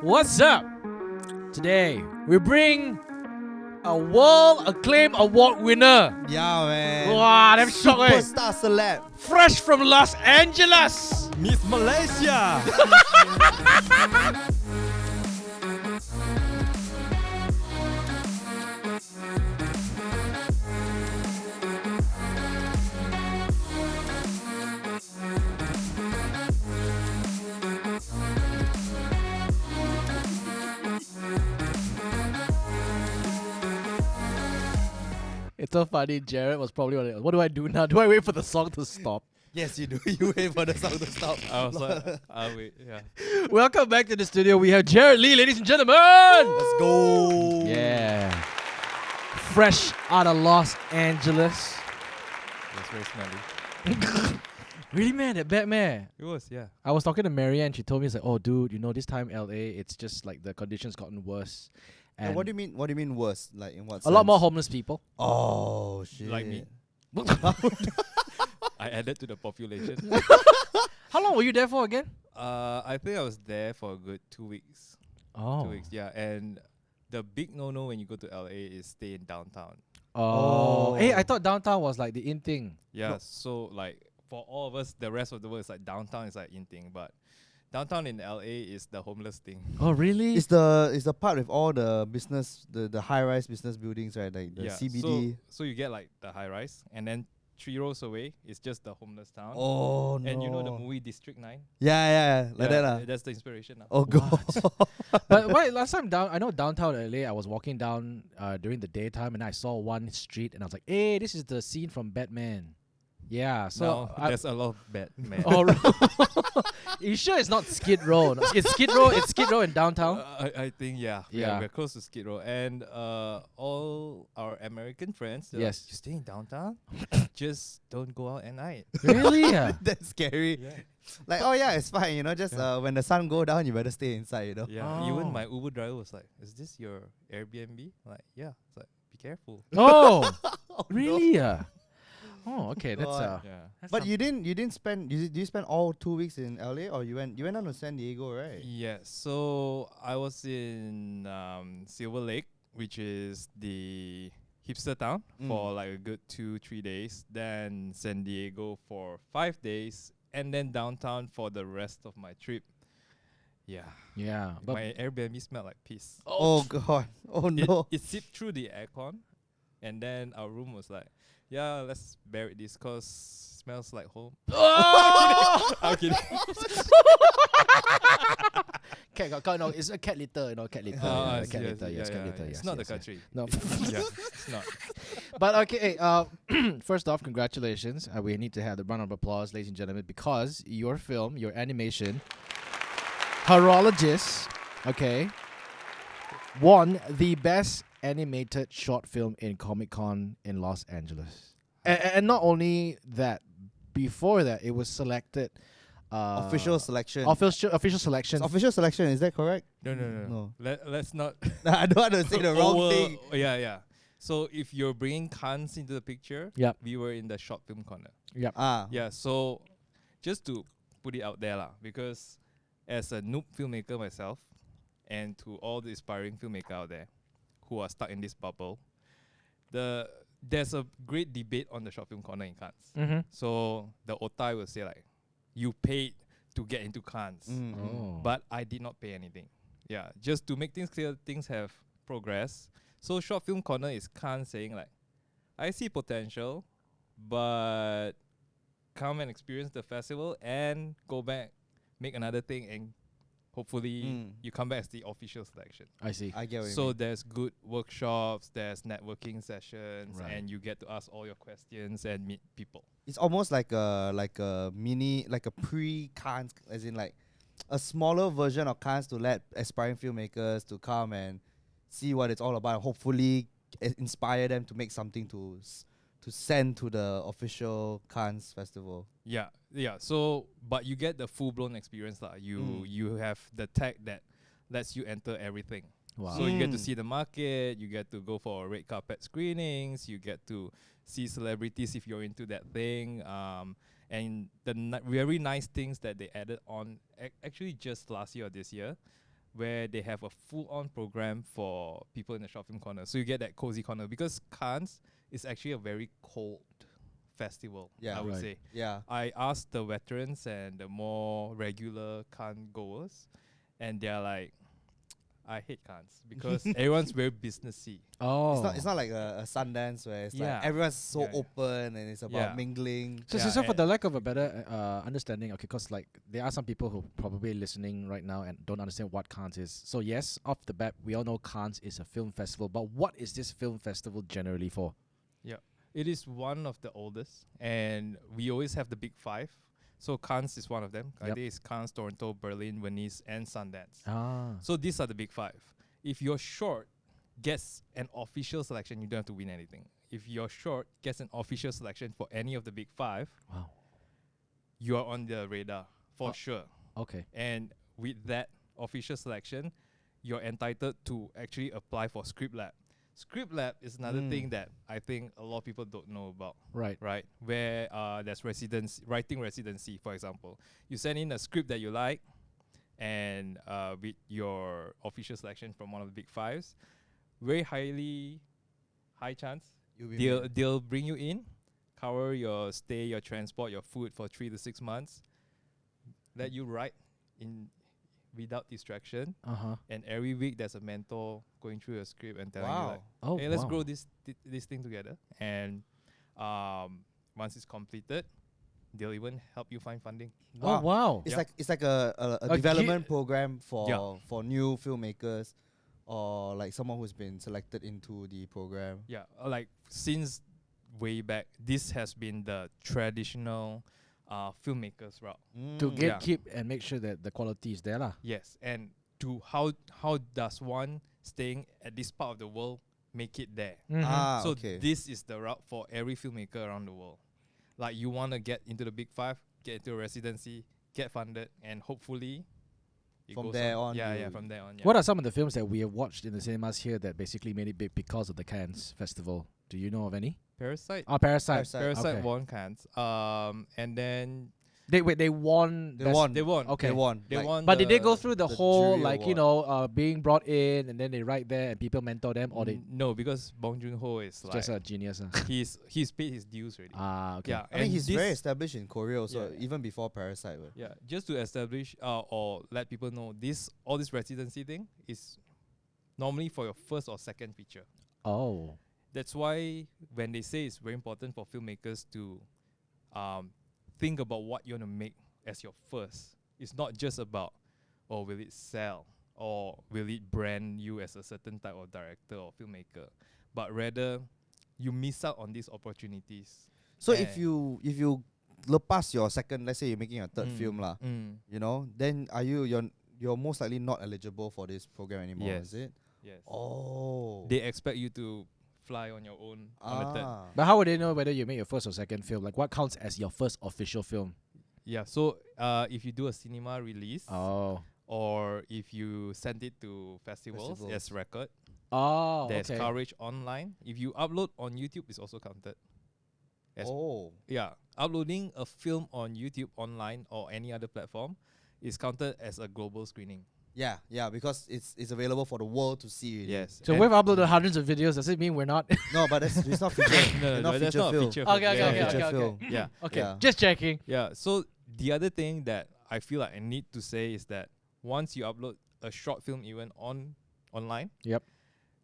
What's up? Today we bring a world acclaimed award winner. Yeah, man. Wow, damn shock, eh? Superstar celeb. Fresh from Los Angeles. Miss Malaysia. It's so funny. Jared was probably on it. What do I do now? Do I wait for the song to stop? Yes, you do. You wait for the song to stop. I was like, I'll wait. Yeah. Welcome back to the studio. We have Jared Lee, ladies and gentlemen. Let's go. Yeah. Fresh out of Los Angeles. That's very smelly. Really, man? That bad, man. It was, yeah. I was talking to Mary and she told me, it's like, oh, dude, you know, this time LA, it's just like the conditions gotten worse. And what do you mean? What do you mean worse? Like in what sense? A lot more homeless people. Oh shit. Like me. I added to the population. How long were you there for again? I think I was there for a good 2 weeks. Oh. 2 weeks, yeah. And the big no-no when you go to LA is stay in downtown. Oh. Hey, I thought downtown was like the in thing. Yeah, No. so like for all of us, the rest of the world is like downtown is like in thing, but downtown in LA is the homeless thing. Oh, really? It's the part with all the business, the high-rise business buildings, right? Like the yeah. CBD. So you get like the high rise, and then 3 rows away is just the homeless town. Oh no. And you know the movie District 9? Yeah, like that lah. That's the inspiration. Oh god. But wait, last time I know downtown LA, I was walking down during the daytime and I saw one street and I was like, hey, this is the scene from Batman. Yeah, so No, there's a lot of bad men. Oh, you sure it's not Skid Row? No, it's Skid Row. It's Skid Row in downtown. I think Yeah. we're close to Skid Row, and all our American friends. They're Yes. like, you stay in downtown, just don't go out at night. Really? Yeah. That's scary. Yeah, Like, oh yeah, it's fine. You know, just Yeah. when the sun go down, you better stay inside. You know. yeah. Oh. Even my Uber driver was like, "Is this your Airbnb?" I'm like, yeah. It's like, be careful. Oh, Oh, no. really? Yeah. Oh, okay. That's God. Yeah. that's But some- you didn't spend. Did you spend all 2 weeks in LA, or you went down to San Diego, right? Yeah. So I was in Silver Lake, which is the hipster town, for like a good 2-3 days. Then San Diego for 5 days, and then downtown for the rest of my trip. Yeah. Yeah. But My Airbnb smelled like piss. Oh god. Oh no. It seeped through the aircon, and then our room was like, yeah, let's bury this cause smells like home. oh! I'm kidding. cat, no, it's a cat litter. You know, cat litter. I yeah, see, cat I litter. see. Yes, Yeah, cat yeah, litter. yeah. Yes, It's not the yes, yes. country. No. Yeah, it's not. But okay, first off, congratulations. We need to have the round of applause, ladies and gentlemen, because your film, your animation, Horologist, okay, won the best animated short film in Comic-Con in Los Angeles. And not only that, before that, it was selected. Official selection. Official selection. Official selection. Is that correct? No. No. Let's not. I don't want to say the wrong over- thing. Yeah. So if you're bringing Cannes into the picture, Yep. we were in the short film corner. Yep. Yeah. So just to put it out there, lah, because as a noob filmmaker myself, and to all the aspiring filmmakers out there who are stuck in this bubble, there's a great debate on the short film corner in Cannes. Mm-hmm. So the Otai will say like, you paid to get into Cannes, Oh. but I did not pay anything. Yeah, just to make things clear, things have progressed. So short film corner is Cannes saying like, I see potential, but come and experience the festival and go back, make another thing, and hopefully you come back as the official selection. I see. I get what you So mean. there's good workshops, there's networking sessions, Right. and you get to ask all your questions and meet people. It's almost like a mini, like a pre-Cannes, as in like a smaller version of Cannes to let aspiring filmmakers to come and see what it's all about. Hopefully, inspire them to make something to send to the official Cannes festival. Yeah. So, but you get the full-blown experience, lah. You have the tech that lets you enter everything. Wow. So you get to see the market, you get to go for red carpet screenings, you get to see celebrities if you're into that thing. And the very nice things that they added on, actually just last year or this year, where they have a full-on program for people in the short film corner. So you get that cozy corner because Cannes is actually a very cold festival. Yeah. I would Right. say. Yeah. I asked the veterans and the more regular Cannes goers, and they're like, I hate Cannes because everyone's very businessy. Oh. It's not like a Sundance where it's Yeah. like everyone's so Yeah, yeah. open and it's about Yeah. mingling. So, Yeah, so for and- the lack of a better understanding, okay, because like there are some people who probably listening right now and don't understand what Cannes is. So yes, off the bat, we all know Cannes is a film festival, but what is this film festival generally for? It is one of the oldest, and we always have the big five. So Cannes is one of them. I Yep. think it's Cannes, Toronto, Berlin, Venice, and Sundance. Ah. So these are the big five. If your short gets an official selection, you don't have to win anything. If your short gets an official selection for any of the big five, Wow. you are on the radar for sure. Okay. And with that official selection, you're entitled to actually apply for Script Lab. Script Lab is another thing that I think a lot of people don't know about, Right. right? Where there's writing residency, for example. You send in a script that you like, and with your official selection from one of the big fives, very high chance they'll bring you in, cover your stay, your transport, your food for 3 to 6 months, let you write in without distraction, and every week there's a mentor going through your script and telling you like, Oh, hey, let's wow. grow this thing together. And once it's completed, they'll even help you find funding. Oh, wow. It's Yeah. like a A development gi- program for Yeah. new filmmakers or like someone who's been selected into the program. Yeah, like since way back, this has been the traditional filmmakers route. To Mm. Yeah. keep and make sure that the quality is there lah. Yes, and to how does one staying at this part of the world make it there? Ah, So okay. this is the route for every filmmaker around the world. Like you want to get into the big five, get into a residency, get funded, and hopefully it From goes there on, Yeah, you- from there on. Yeah. What are some of the films that we have watched in the cinemas here that basically made it big because of the Cannes festival? Do you know of any? Parasite? Oh, Parasite. Parasite. Parasite Okay. won Cannes. And then They won. They best- won. they won. Okay. They won. They like, won. But did they go the- through the the whole jury like being brought in and then they write there and people mentor them, or they No, because Bong Joon-ho is like just a genius? he's paid his dues already. Okay. Yeah, I mean, and he's this- very established in Korea also, Yeah. even before Parasite. Right? Yeah, just to establish or let people know all this residency thing is normally for your first or second feature. Oh. That's why when they say it's very important for filmmakers to think about what you want to make as your first. It's not just about, oh, will it sell or will it brand you as a certain type of director or filmmaker, but rather you miss out on these opportunities. So Yeah. if you lepas your second, let's say you're making a third film lah, you know, then you're most likely not eligible for this program anymore, Yes. is it? Yes. Oh. They expect you to fly on your own on the third. But how would they know whether you make your first or second film? Like what counts as your first official film? Yeah, so if you do a cinema release Oh. or if you send it to festivals Festivals. as record, Oh, there's okay. coverage online. If you upload on YouTube, it's also counted. As Oh. Yeah, uploading a film on YouTube online or any other platform is counted as a global screening. Yeah, because it's available for the world to see. Really. Yes. So and- we've uploaded hundreds of videos. Does it mean we're not? No, but it's not feature. No, it's no, not that's feature not a film. feature Okay, film. okay, Yeah, okay, yeah. feature okay. film. Yeah. Okay, Yeah. just checking. Yeah. So the other thing that I feel like I need to say is that once you upload a short film even online, Yep.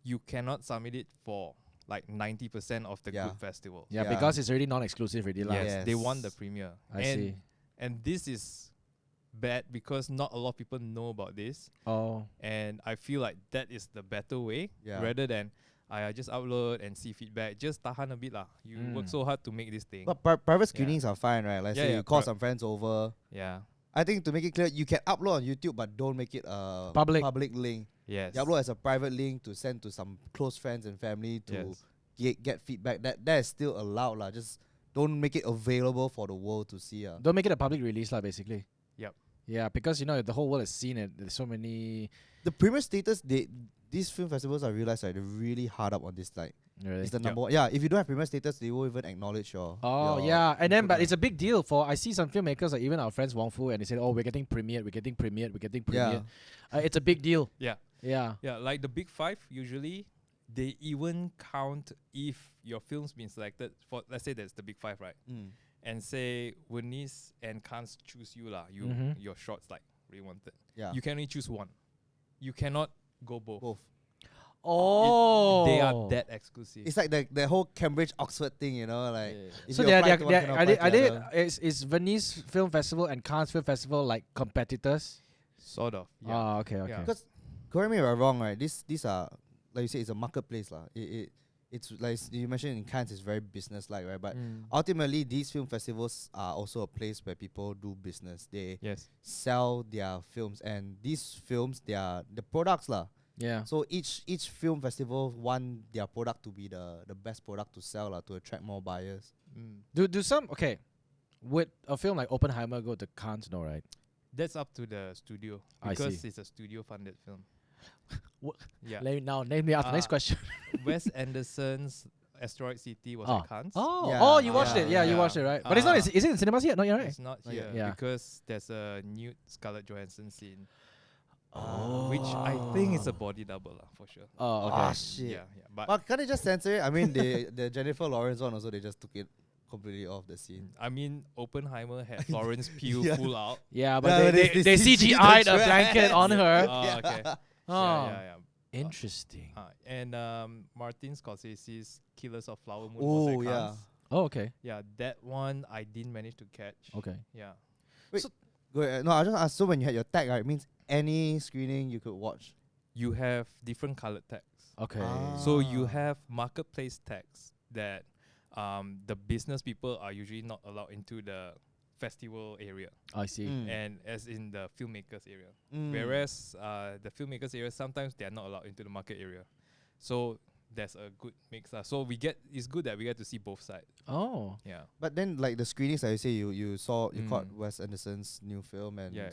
you cannot submit it for like 90% of the Yeah. good festival. Yeah, Yeah. because it's already non-exclusive already lah. Yes, they want the Yes. premiere. I and, see. And this is bad because not a lot of people know about this. Oh. And I feel like that is the better way Yeah. rather than I just upload and see feedback. Just tahan a bit lah. You work Mm. so hard to make this thing. But private screenings are fine, right? Like Yeah, say yeah, you call pri- some friends over. Yeah. I think to make it clear, you can upload on YouTube, but don't make it a Public. link. Yes. You upload as a private link to send to some close friends and family to Yes. get feedback. That is still allowed lah. Just don't make it available for the world to see. Don't make it a public release lah, basically. Yeah, because you know the whole world has seen it. There's so many. The premier status, these film festivals, I realize, like, they're really hard up on this. Like, Really? it's the number one. Yeah, if you don't have premier status, they won't even acknowledge your. Oh your yeah, and then input, but lah. it's a big deal for I see some filmmakers like even our friends Wong Fu and they said, oh, we're getting premiered, we're getting premiered, we're getting premiered. It's a big deal. Yeah. Yeah. Yeah, like the big five, usually they even count if your film's been selected for, let's say that's the big five, right? And say Venice and Cannes choose you lah. Your short's like really wanted. Yeah. You can only choose one. You cannot go both. Oh, They are that exclusive. It's like the whole Cambridge Oxford thing, you know, like. If so you they apply to one, cannot apply to the other. is Venice Film Festival and Cannes Film Festival like competitors? Sort of. Yeah. Oh, okay. Yeah. Because correct me if I'm wrong, right? These are, like you say, it's a marketplace lah. It's like you mentioned in Cannes, it's very business like, right? But ultimately, these film festivals are also a place where people do business. They sell their films, and these films, they are the products lah. Yeah. So each film festival want their product to be the best product to sell lah, to attract more buyers. Do some would a film like Oppenheimer go to Cannes? No, right? That's up to the studio I because see. it's a studio-funded film. What? Yeah. Name me after next question. Wes Anderson's Asteroid City was at Cannes. Oh, you watched it? Yeah, you watched it, right? But it's not. Is it in cinemas yet? Not yet, right? It's not here Yeah. because there's a new Scarlett Johansson scene, Oh. which I think is a body double lah, for sure. Oh, okay. Ah, shit. Yeah. But But can't they just censor it? I mean, the Jennifer Lawrence one also, they just took it completely off the scene. I mean, Oppenheimer had Florence Pugh Yeah. full out. Yeah, but Yeah, they they CGI'd CG'd a the blanket on her. Oh, okay. Oh. Yeah. Interesting. And Martin Scorsese's Killers of Flower Moon Oh, was at yeah. Cannes. Oh, okay. Yeah, that one I didn't manage to catch. Okay. Yeah. No, I just asked, so when you had your tag, right, it means any screening you could watch. You have different colored tags. Okay. So you have marketplace tags that the business people are usually not allowed into the festival area, I see. and as in the filmmakers area. Whereas the filmmakers area, sometimes they are not allowed into the market area. So there's a good mix. So it's good that we get to see both sides. Oh. Yeah. But then, like the screenings, like you say, you caught Wes Anderson's new film, and Yeah.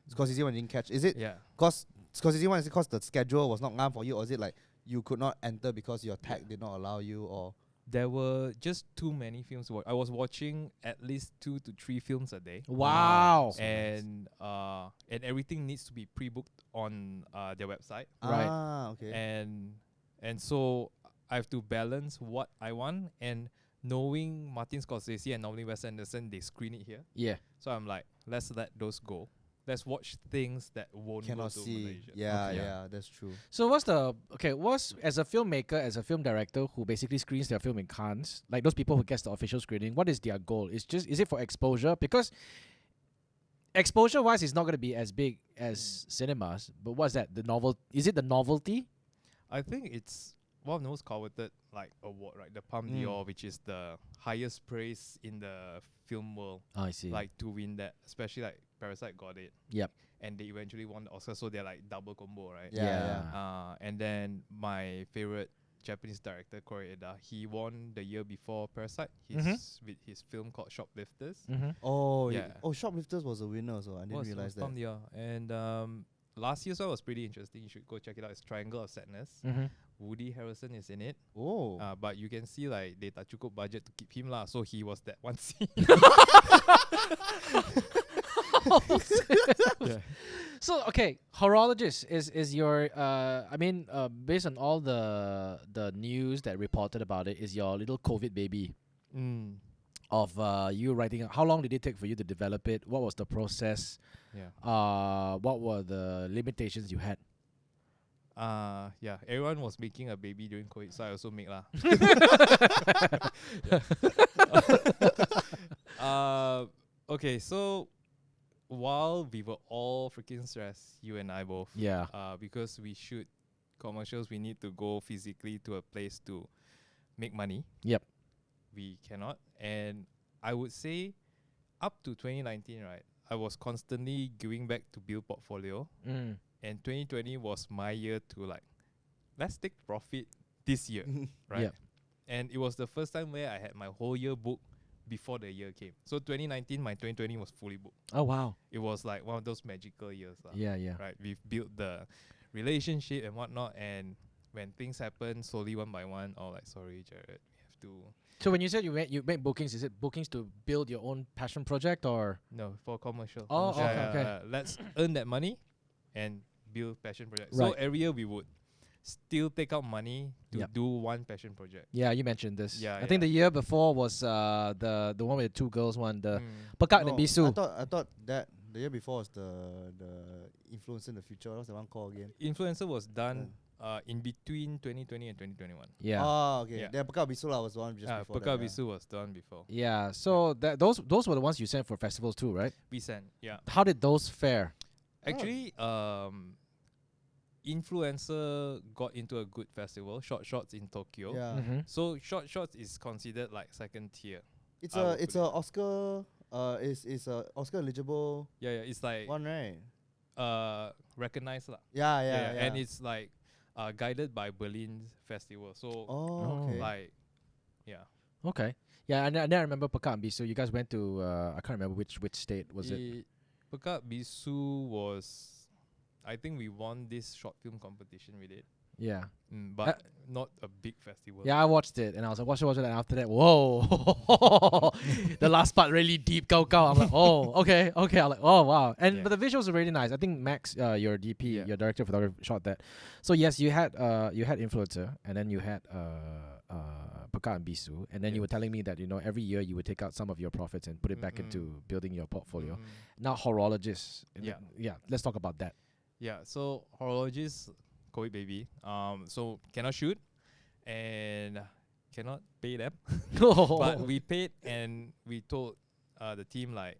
Scorsese one didn't catch. Is it Yeah. cause Scorsese one? Is it cause the schedule was not ngam for you, or is it like you could not enter because your tag did not allow you, or? There were just too many films to watch. I was watching at least 2 to 3 films a day. Wow. And everything needs to be pre-booked on their website. Right. Ah, okay. And so I have to balance what I want, and knowing Martin Scorsese and normally Wes Anderson, they screen it here. Yeah. So I'm like, let's let those go. Let's watch things that won't Cannot go to see. Malaysia. Yeah, Okay. yeah, that's true. So what's as a filmmaker, as a film director who basically screens their film in Cannes, like those people who gets the official screening, what is their goal? Is it for exposure? Because exposure wise it's not gonna be as big as cinemas, but what's that? Is it the novelty? I think it's one of the most coveted award, right? The Palme d'Or, which is the highest praise in the film world. Oh, I see. Like to win that, especially like Parasite got it. Yep. And they eventually won the Oscar, so they're like double combo, right? Yeah. And then my favorite Japanese director, Koreeda, he won the year before Parasite. With his film called Shoplifters. Oh, Yeah. Shoplifters was a winner, so I didn't realize that. Palme d'Or. And last year's one was pretty interesting. You should go check it out. It's Triangle of Sadness. Woody Harrelson is in it. Oh. But you can see like they tak cukup budget to keep him lah. So he was that one scene. Yeah. So okay, Horologist is your based on all the news that reported about it, is your little COVID baby of you writing. How long did it take for you to develop it? What was the process? Yeah. What were the limitations you had? Yeah, everyone was making a baby during COVID, so I also make lah. Okay, so while we were all freaking stressed, you and I both, Yeah. because we shoot commercials, we need to go physically to a place to make money. Yep. We cannot, and I would say up to 2019, right, I was constantly giving back to build portfolio. And 2020 was my year to like, let's take profit this year, right? Yep. And it was the first time where I had my whole year booked before the year came. So 2019, my 2020 was fully booked. Oh wow. It was like one of those magical years. Yeah, yeah. Right. We've built the relationship and whatnot, and when things happen slowly one by one, oh like sorry Jared, we have to So when you said you make bookings, is it bookings to build your own passion project or? no for commercial. Oh, Commercial. okay. Let's earn that money and build passion project. So Right. every year we would still take out money to Yep. do one passion project. Yeah, you mentioned this. Yeah, I think yeah. the year before was the one with the two girls one, the Mm. Pekat and No, Bisu. I thought that the year before was the influence in the future. What's the one called again? Influencer was done in between 2020 and 2021. Yeah. Oh, okay. Yeah. Then Pekat Bisula was the one just before Pekat that. Bisu was done before. Yeah. So that those were the ones you sent for festivals too, right? We sent, yeah. How did those fare? Actually, Influencer got into a good festival, Short Shots in Tokyo. Yeah. Mm-hmm. So Short Shots is considered like second tier. It's I a would it's put a it. Oscar it's a Oscar eligible Yeah, it's like one, right? recognized lah. Yeah. And it's like guided by Berlin Festival. So Oh, okay. like yeah. Okay. Yeah, and then I remember Pekat and Bisu. You guys went to I can't remember which state was it. Pekat Bisu was, I think we won this short film competition with it. Yeah. But not a big festival. Yeah, I watched it and I was like, watch it, and after that, whoa, the last part really deep, go. I'm like, oh, okay. I'm like, oh wow, and Yeah. but the visuals are really nice. I think Max, your DP, Yeah. your director of photography, shot that. So yes, you had influencer, and then you had Pekat and Bisu, and then you were Yes. telling me that every year you would take out some of your profits and put it back into building your portfolio. Mm. Now Horologist, Yeah. Let's talk about that. Yeah, so Horologist, COVID baby. So cannot shoot and cannot pay them. But we paid and we told the team like,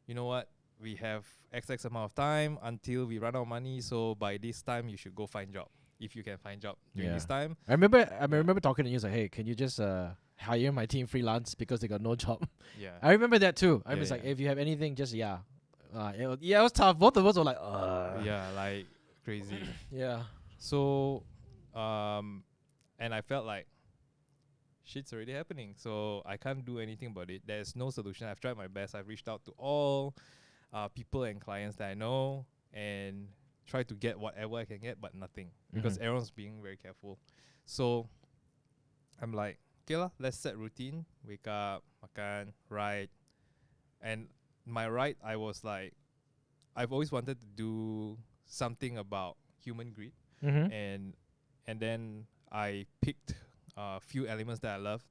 you know what, we have XX amount of time until we run out of money. So by this time you should go find job. If you can find job during this time. I remember talking to you. Like, hey, can you just hire my team freelance because they got no job? Yeah. I remember that too. I was Yeah, like, yeah. if you have anything, just it was tough. Both of us were like, Yeah, like crazy. yeah. So, and I felt like shit's already happening. So I can't do anything about it. There's no solution. I've tried my best. I've reached out to all people and clients that I know and tried to get whatever I can get, but nothing because everyone's being very careful. So I'm like, okay lah, let's set routine. Wake up, makan, write. And my write, I was like, I've always wanted to do something about human greed. Mm-hmm. And then I picked a few elements that I loved.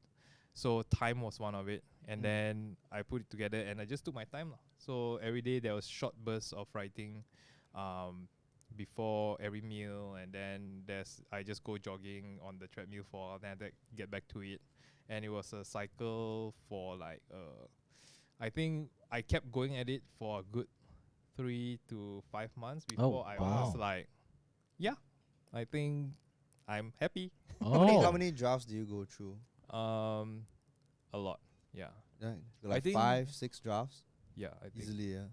So time was one of it. And then I put it together and I just took my time lah. So every day there was short bursts of writing before every meal, and then I just go jogging on the treadmill for a while, then I get back to it. And it was a cycle for like I think I kept going at it for a good 3 to 5 months before I was like, yeah, I think I'm happy. How many drafts do you go through? A lot. Yeah. Like think 5-6 drafts Yeah, I think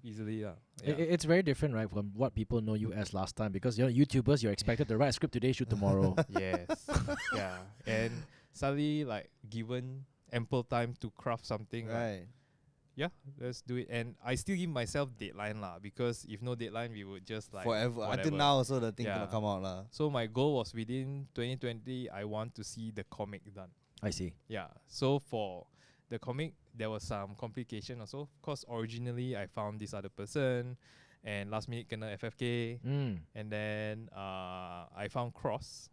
easily. yeah. It's very different, right, from what people know you as last time, because YouTubers, you're expected to write a script today, shoot tomorrow. Yes. Yeah. And suddenly, like, given ample time to craft something, like, Right. yeah, let's do it. And I still give myself deadline lah, because if no deadline, we would just like Forever. whatever. Until now also the thing Yeah. gonna come out lah. So my goal was within 2020, I want to see the comic done. I see. Yeah. So for the comic, there was some complication also. Cause originally I found this other person, and last minute kena FFK, and then I found Cross,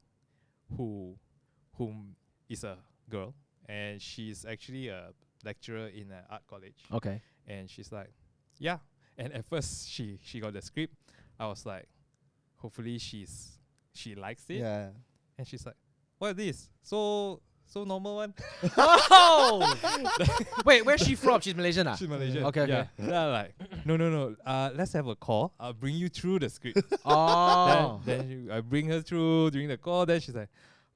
whom is a girl, and she's actually a lecturer in an art college. Okay. And she's like, yeah. And at first she got the script. I was like, hopefully she likes it. Yeah. And she's like, what is this? So normal one. Oh! Wait, where's she from? She's Malaysian, ah? She's Malaysian. Okay. Yeah. Then I'm like, no. Let's have a call. I'll bring you through the script. Oh. then I bring her through during the call. Then she's like,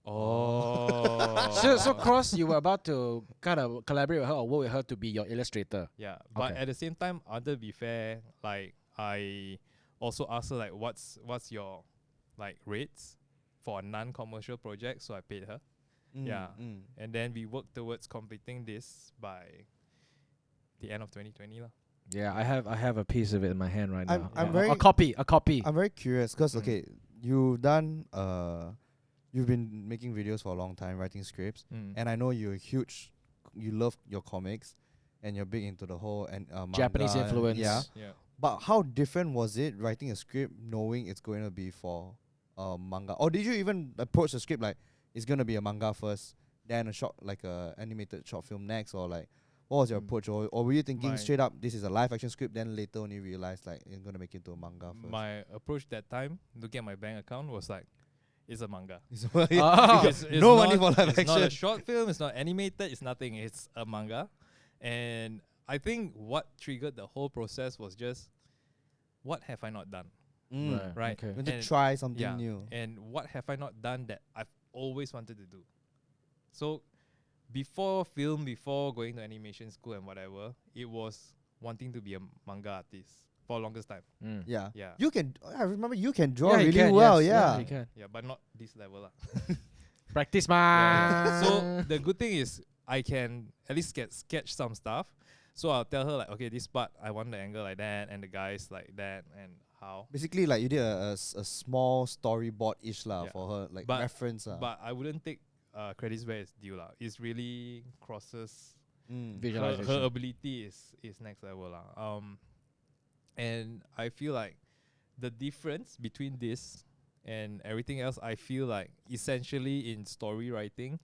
oh. So Cross, you were about to kind of collaborate with her or work with her to be your illustrator. Yeah, but Okay. at the same time, I want to be fair. Like, I also asked her like, what's your like rates for a non-commercial project? So I paid her. Yeah. And then we worked towards completing this by the end of 2020 lah. Yeah, I have a piece of it in my hand right I'm- now. I'm Yeah, very- a copy. I'm very curious because Mm. okay, you've done you've been making videos for a long time, writing scripts, and I know you love your comics, and you're big into the whole manga, Japanese influence. Yeah, Yeah. but how different was it writing a script knowing it's going to be for manga, or did you even approach the script like it's going to be a manga first, then a short like a animated short film next, or like what was your approach, or were you thinking My- straight up this is a live action script, then later only realized like you're going to make it into a manga first? My approach that time, looking at my bank account, was like, it's a manga. Ah. It's No money not- for live It's not a action. short film. It's not animated. It's nothing. It's a manga, and I think what triggered the whole process was just, what have I not done? Right. Okay. Want to And- try something Yeah. new. And what have I not done that I've always wanted to do? So, before film, before going to animation school and whatever, it was wanting to be a manga artist for longest time. Mm. Yeah. Yeah. You can. I remember you can draw Yeah, you really can, well. yes, Yeah. you can. Yeah, but not this level lah. Practice, Yeah, man. yeah. So the good thing is I can at least sketch some stuff. So I'll tell her like, okay, this part I want the angle like that, and the guys like that, and how. Basically, like you did a small storyboard ish lah Yeah. for her, like But- reference. But I wouldn't take credits where it's due lah. It's really crosses. Visualization. Her ability is next level lah. And I feel like the difference between this and everything else, I feel like essentially in story writing,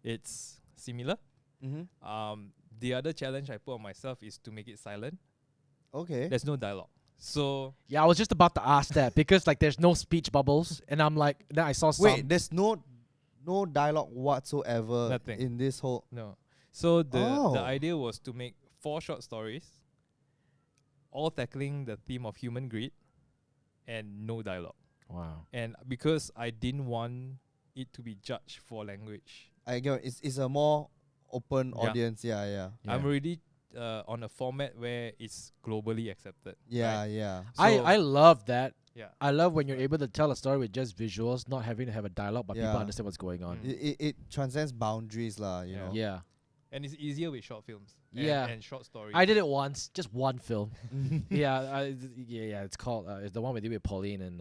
it's similar. The other challenge I put on myself is to make it silent. Okay. There's no dialogue. So Yeah, I was just about to ask that because like there's no speech bubbles, and I'm like, then I saw some. Wait, there's no dialogue whatsoever Nothing. in this whole. no. So the Oh. idea was to make 4 short stories, all tackling the theme of human greed, and no dialogue. Wow. And because I didn't want it to be judged for language, I get it's a more open Yeah. audience. Yeah, yeah, I'm already on a format where it's globally accepted. yeah, right? yeah. I love that. Yeah. I love when you're able to tell a story with just visuals, not having to have a dialogue, but Yeah. people understand what's going on. It transcends boundaries lah. You Yeah. know. Yeah. And it's easier with short films. Yeah. And short stories. I did it once, just one film. yeah, it's called. It's the one we did with Pauline and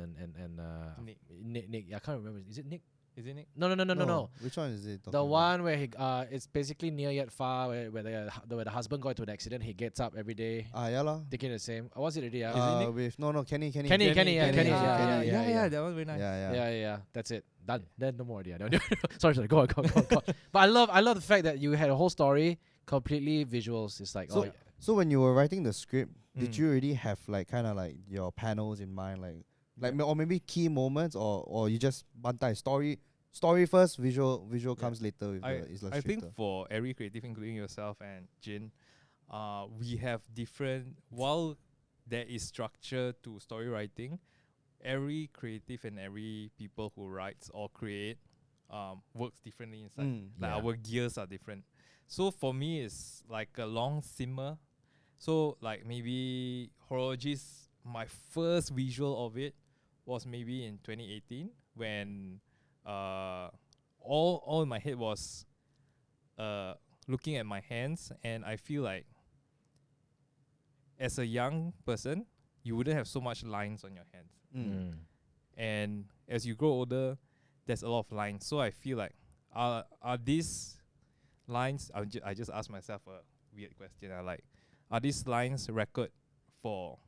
Nick. Nick. I can't remember. Is it Nick? Is it Nick? No. Which one is it? The talking one where he it's basically near yet far where the husband got into an accident. He gets up every day about? Yeah lah. thinking the same. Was it already? it Yeah. Nick? With Kenny. Kenny, Kenny, yeah, Kenny, yeah. That was very nice. Yeah. That's it. Done. Then no more idea. No. sorry. Go on. But I love the fact that you had a whole story completely visuals. It's like So- So when you were writing the script, did Mm. you already have like kind of like your panels in mind, or maybe key moments, or you just bantai story first, visual comes later with the illustrator? I think for every creative, including yourself and Jin, we have different. While there is structure to story writing, every creative and every people who writes or create works differently inside. Like Yeah. our gears are different. So for me, it's like a long simmer. So like maybe Horologist, my first visual of it was maybe in 2018 when all in my head was looking at my hands, and I feel like as a young person you wouldn't have so much lines on your hands, and as you grow older there's a lot of lines. So I feel like are these lines, I just asked myself a weird question, are these lines record for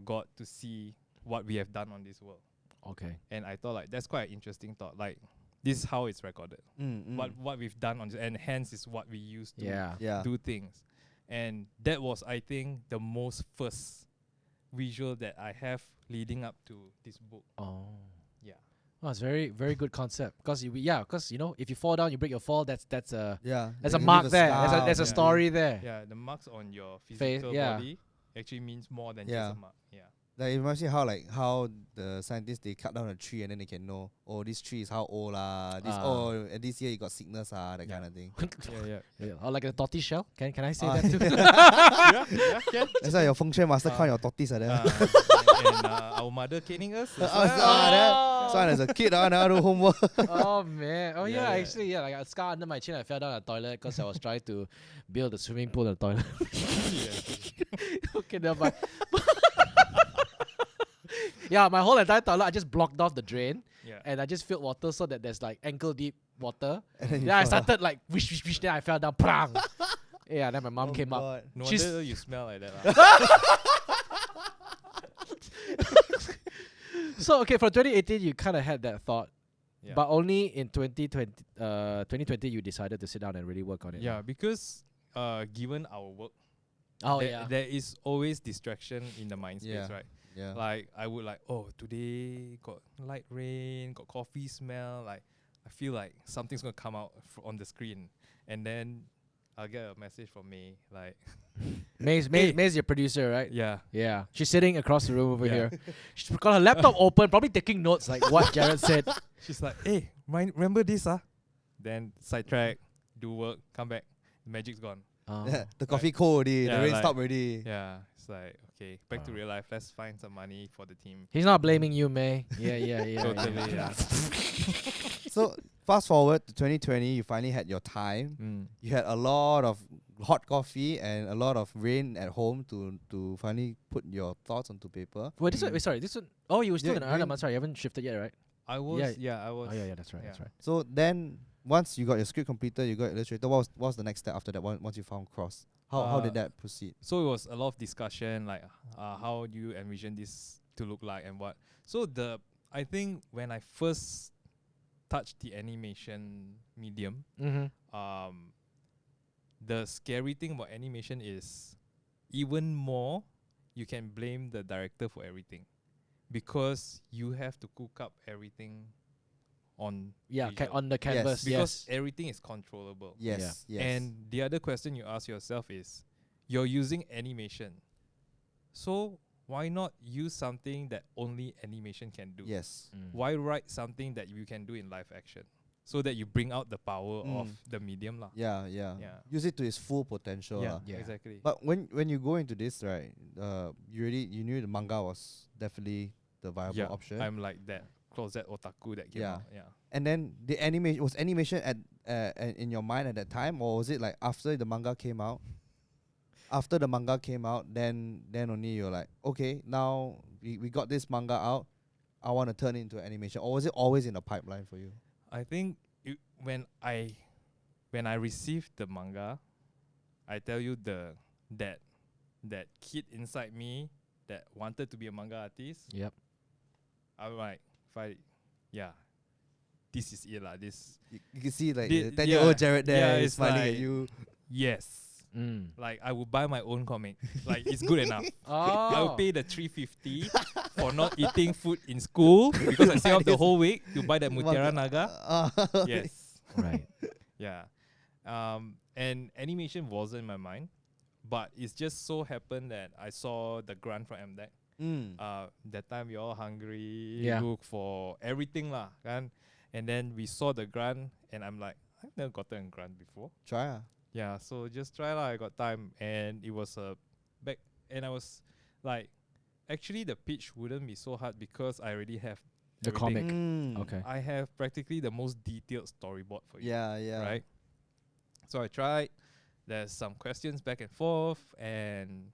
God to see what we have done on this world? Okay. And I thought like that's quite an interesting thought. Like this is how it's recorded. What we've done on this, and hence is what we use to yeah. do things. And that was, I think, the most first visual that I have leading up to this book. Oh. Yeah. Well, it's very very good concept because you know if you fall down you break your fall, that's a Yeah. there's a You mark leave there. scar. There's a Yeah. story there. Yeah, the marks on your Face, physical yeah. body actually means more than Yeah. just a mark. Yeah. Like it reminds me how the scientists they cut down a tree and then they can know, oh, this tree is how old and this year you got sickness that Yeah. kind of thing. Yeah. Yeah. Or like a tortoise shell. Can I say Ah. that too? Yeah. That's why your feng shui master count your tortoise like that. And our mother caning us. So Son, as a kid, I never do homework. Oh man. Oh yeah, Yeah, yeah. actually, yeah, like a scar under my chin. I fell down the toilet because I was trying to build a swimming pool in the toilet. Okay, never mind. Yeah, my whole entire toilet, I just blocked off the drain Yeah. and I just filled water so that there's like ankle deep water. And then you Then I fall. started like wish, then I fell down. Prang. Yeah, then my mom Oh came up. God. No She's- wonder you smell like that. lah. So okay, for 2018, you kind of had that thought, Yeah. but only in 2020 you decided to sit down and really work on it. Yeah, because given our work, Oh there, yeah. there is always distraction in the mind space, Yeah. right? Yeah. Like I would like, oh, today got light rain, got coffee smell. Like I feel like something's gonna come out on the screen, and then I'll get a message from May, like, Hey. May's your producer, right? yeah, Yeah. She's sitting across the room over Yeah. here. She's got her laptop open, probably taking notes like what Jared said. she's like, hey, remember this, Then sidetrack, do work, come back, the magic's gone. Yeah, the coffee cold already. Yeah, the rain like- stopped already. Yeah, it's like okay, back to real life. Let's find some money for the team. He's not blaming you, May. Yeah. Totally, yeah. So fast forward to 2020, you finally had your time. Mm. You had a lot of hot coffee and a lot of rain at home to finally put your thoughts onto paper. Wait, this one, wait, sorry, this one. Oh, you were still Yeah, in Ireland. when- I'm sorry, you haven't shifted yet, right? I was, I was. Oh yeah, that's right, Yeah. that's right. So then, once you got your script completed, you got Illustrator. What was the next step after that? Once you found Cross, how did that proceed? So it was a lot of discussion, like how do you envision this to look like and what. So I think when I first touched the animation medium, Mm-hmm. the scary thing about animation is even more you can blame the director for everything, because you have to cook up everything on Yeah, visual. on the canvas. because Yes. everything is controllable. Yes, yes. And the other question you ask yourself is, you're using animation, so why not use something that only animation can do? yes, Why write something that you can do in live action, so that you bring out the power of Mm. the medium lah? yeah. Yeah. Use it to its full potential. Yeah, lah. Yeah. exactly. But when you go into this, right, you knew the manga was definitely the viable yeah, option. I'm like that closet otaku that came Yeah. out. Yeah. And then the animation was animation at in your mind at that time, or was it like after the manga came out? After the manga came out, then only you're like, okay, now we got this manga out, I want to turn it into animation. Or was it always in the pipeline for you? I think when I received the manga, I tell you that kid inside me that wanted to be a manga artist, Yep. I'm like, this is it lah. This You can see like The- the 10-year-old yeah, Jared there yeah, is it's smiling at like- you. yes. Mm. Like I would buy my own comic. Like it's good enough. I Oh. would pay the 350 for not eating food in school because I stay up the whole week to buy that Mutiara Naga. Yes. Right. Yeah. And animation wasn't in my mind, but it's just so happened that I saw the grant from MDEC. Mm. That time we all hungry, Yeah. look for everything lah, kan? And then we saw the grant, and I'm like, I've never gotten a grant before. Try. Yeah, so just try lah. I got time, and it was and I was like, actually the pitch wouldn't be so hard because I already have The everything. comic. Mm. Okay. I have practically the most detailed storyboard for you. Yeah, yeah. Right. So I tried. There's some questions back and forth, and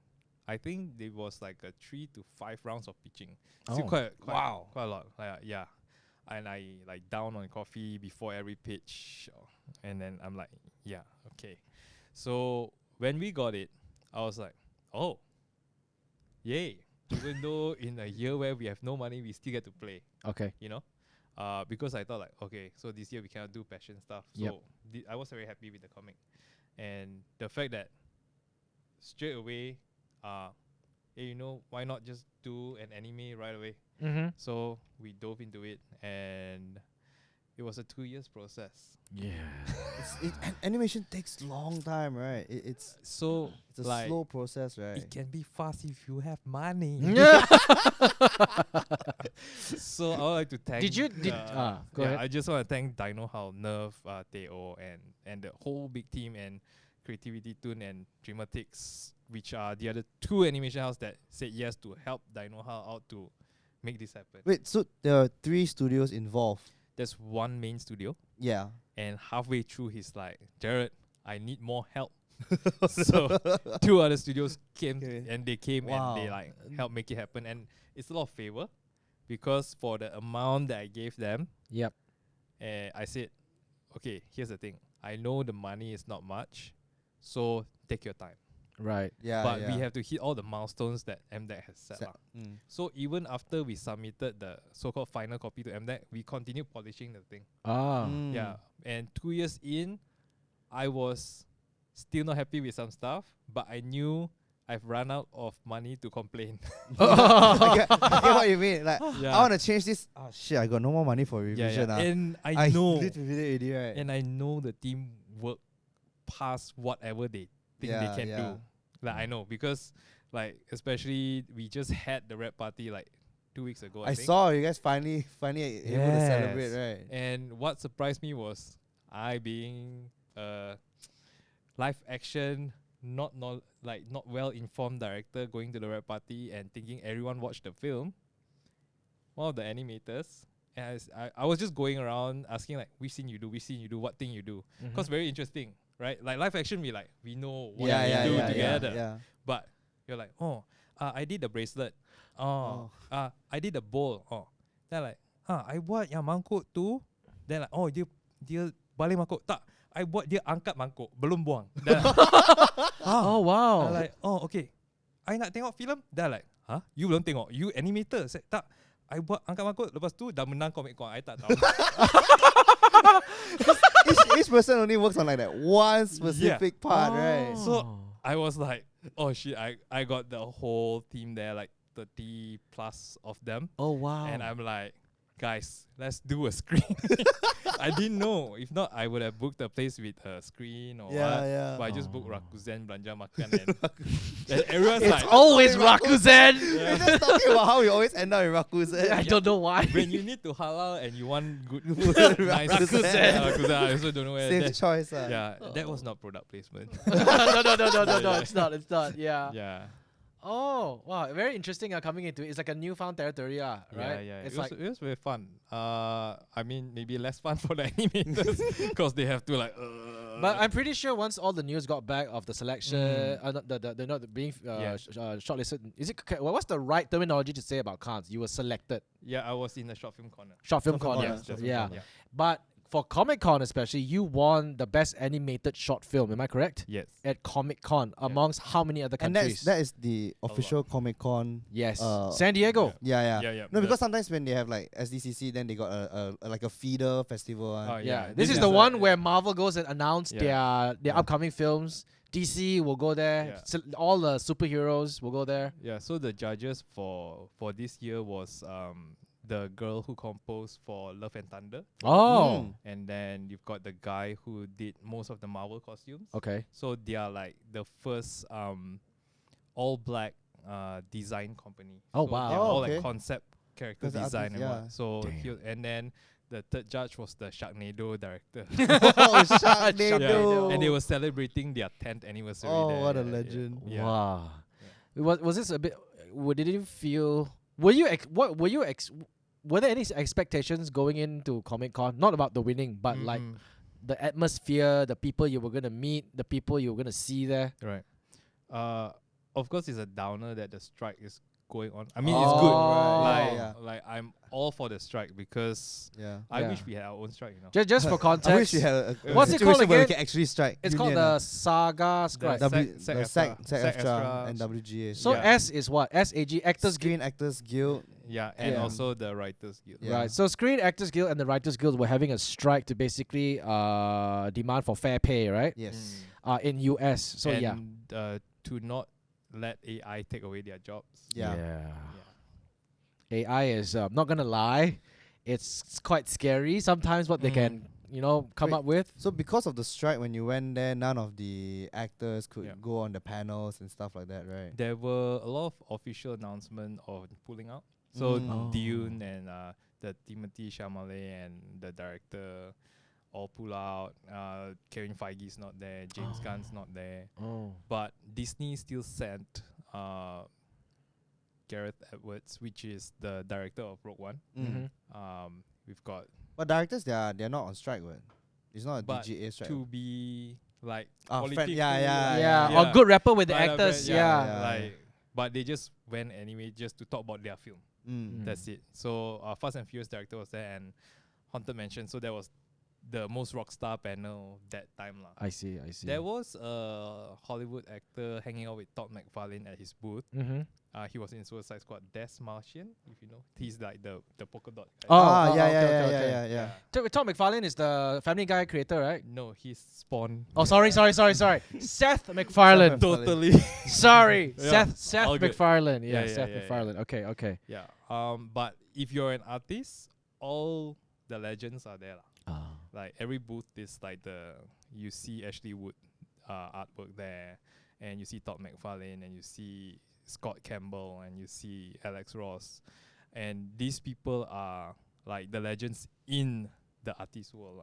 I think there was like a 3 to 5 rounds of pitching. Still Oh. quite Wow. quite a lot. Yeah. And I like down on coffee before every pitch, and then I'm like, yeah, okay. So when we got it, I was like, oh, yay! Even though in a year where we have no money, we still get to play. Okay. You know, because I thought like, okay, so this year we cannot do passion stuff. So Yep. I was very happy with the comic, and the fact that straight away, hey, you know, why not just do an anime right away? Mm-hmm. So we dove into it, and it was a 2 years process. Yeah. Animation takes long time, right? It's So a like, slow process, right? it can be fast if you have money. Yeah. So I would like to thank. Go ahead. I just want to thank Dino Hao, Nerve, Teo, and the whole big team, and Creativity Toon and Dreamatics, which are the other 2 animation houses that said yes to help Dino Hao out to make this happen. Wait, so there are 3 studios involved. There's one main studio, Yeah. and halfway through, he's like, Jared, I need more help. So 2 other studios came Okay. and they came Wow. and they like helped make it happen. And it's a lot of favor because for the amount that I gave them, Yep. I said, okay, here's the thing. I know the money is not much, so take your time. Right. Yeah. But yeah. we have to hit all the milestones that MDEC has set up. So even after we submitted the so-called final copy to MDEC, we continued polishing the thing. Ah. Yeah. And 2 years in, I was still not happy with some stuff, but I knew I've run out of money to complain. I get what you mean. Like, Yeah. I want to change this. Oh shit, I got no more money for revision. And I know, did with it already, right? and I know the team work past whatever they think they can do. Like I know because, like especially we just had the rap party like 2 weeks ago. I think. saw you guys finally able to celebrate, right? And what surprised me was I being a live action not well informed director going to the rap party and thinking everyone watched the film. One of the animators, and I was just going around asking like which scene you do, what thing you do, because very interesting, right? Like live action, we know what we do together. Yeah. But you're like, I did the bracelet. I did the bowl. Then like, I buat yang mangkuk tu. Then like, dia balik mangkuk. Tak, I buat dia angkat mangkuk, belum buang. Then Oh wow. I like, okay. I nak tengok filem. Then like, you belum tengok. You animator. Saya, tak, I buat angkat mangkuk. Lepas tu dah menang Comic Con. I tak tahu. each person only works on like that one specific part, right? So I was like, oh shit, I got the whole team there, like 30 plus of them. Oh wow. And I'm like, guys, let's do a screen. I didn't know. If not, I would have booked a place with a screen or what. Yeah. But I just booked Rakuzen, Belanja Makan, and everyone's It's like, always Rakuzen. We're just talking about how we always end up in Rakuzen. I don't know why. when you need to halal and you want good, nice Rakuzen. I also don't know where. Safe choice. Yeah, that was not product placement. No. It's not. Yeah. Yeah. Oh wow, very interesting. Coming into it, it's like a newfound territory, right? Yeah. It's It was very fun. I mean, maybe less fun for the animators because they have to like. But I'm pretty sure once all the news got back of the selection, they're not being shortlisted. Is it? What's the right terminology to say about Cannes? You were selected. Yeah, I was in the short film corner. Short film Short film corner. corner, short film Yeah. corner. But for Comic Con especially, you won the best animated short film. Am I correct? Yes. At Comic Con, amongst how many other And countries? that is the official Comic Con. Yes. uh, San Diego. Yeah. Yeah. No, because sometimes when they have like SDCC, then they got a like a feeder festival. Yeah. This is the one where Marvel goes and announce their upcoming films. DC will go there. Yeah. So all the superheroes will go there. Yeah. So the judges for this year was the girl who composed for Love and Thunder, Oh. and then you've got the guy who did most of the Marvel costumes. Okay. So they are like the first all black design company. Oh, So wow. they're Oh, all okay. like concept character Because the design and artist, what. So Damn. and then the third judge was the Sharknado director. Oh, Sharknado. And they were celebrating their 10th anniversary. Oh, there. what a legend. Yeah. Wow. Was this a bit? Did you feel? Were you? Were there any expectations going into Comic Con? Not about the winning, but like Mhm. the atmosphere, the people you were gonna meet, the people you were gonna see there. Right. Of course, it's a downer that the strike is going on. I mean, Oh, it's good. right. Like, like I'm all for the strike because Yeah. I Yeah. wish we had our own strike. You know. Just for context, I wish we had a What's it situation called where we again? can actually strike. it's called union, the Saga Strike. The W, SAG the SAG, Extra. SAG SAG Extra Extra. and WGA. So Yeah. S is what? SAG Actors Guild. Screen Actors Guild. Yeah, and Yeah. also the Writers Guild. Yeah. Right. So Screen Actors Guild and the Writers Guild were having a strike to basically demand for fair pay, right? Yes. In US. So and, yeah. to not let AI take away their jobs. Yeah. AI is not gonna lie, it's quite scary sometimes what they can come Wait, up with. So because of the strike, when you went there, none of the actors could Yeah. go on the panels and stuff like that, right? There were a lot of official announcements of pulling out. So Mm. Oh. Dune and the Timothy Chalamet and the director all pull out. Kevin Feige's not there. James Gunn's not there. Oh. But Disney still sent Gareth Edwards, which is the director of Rogue One. We've got But directors, they're not on strike, right? It's not a but DGA strike. to be like Friend, politically, Yeah, or good rapper with the right, actors. right, Yeah. like, but they just went anyway just to talk about their film. That's it. So Fast and Furious director was there and Haunted Mansion. So that was the most rockstar panel that time lah. I see. There was a Hollywood actor hanging out with Todd McFarlane at his booth. He was in Suicide Squad. Des Martian, if you know, he's like the polka dot guy. Oh, Yeah. Tom McFarlane is the Family Guy creator, right? No, he's Spawn. Oh, sorry. Seth MacFarlane. Totally. Sorry, Yeah, Seth all good. MacFarlane. Yeah, Seth yeah. MacFarlane. Okay. Yeah. But if you're an artist, all the legends are there lah. Like every booth is like you see Ashley Wood artwork there, and you see Todd McFarlane, and you see Scott Campbell, and you see Alex Ross, and these people are like the legends in the artist world.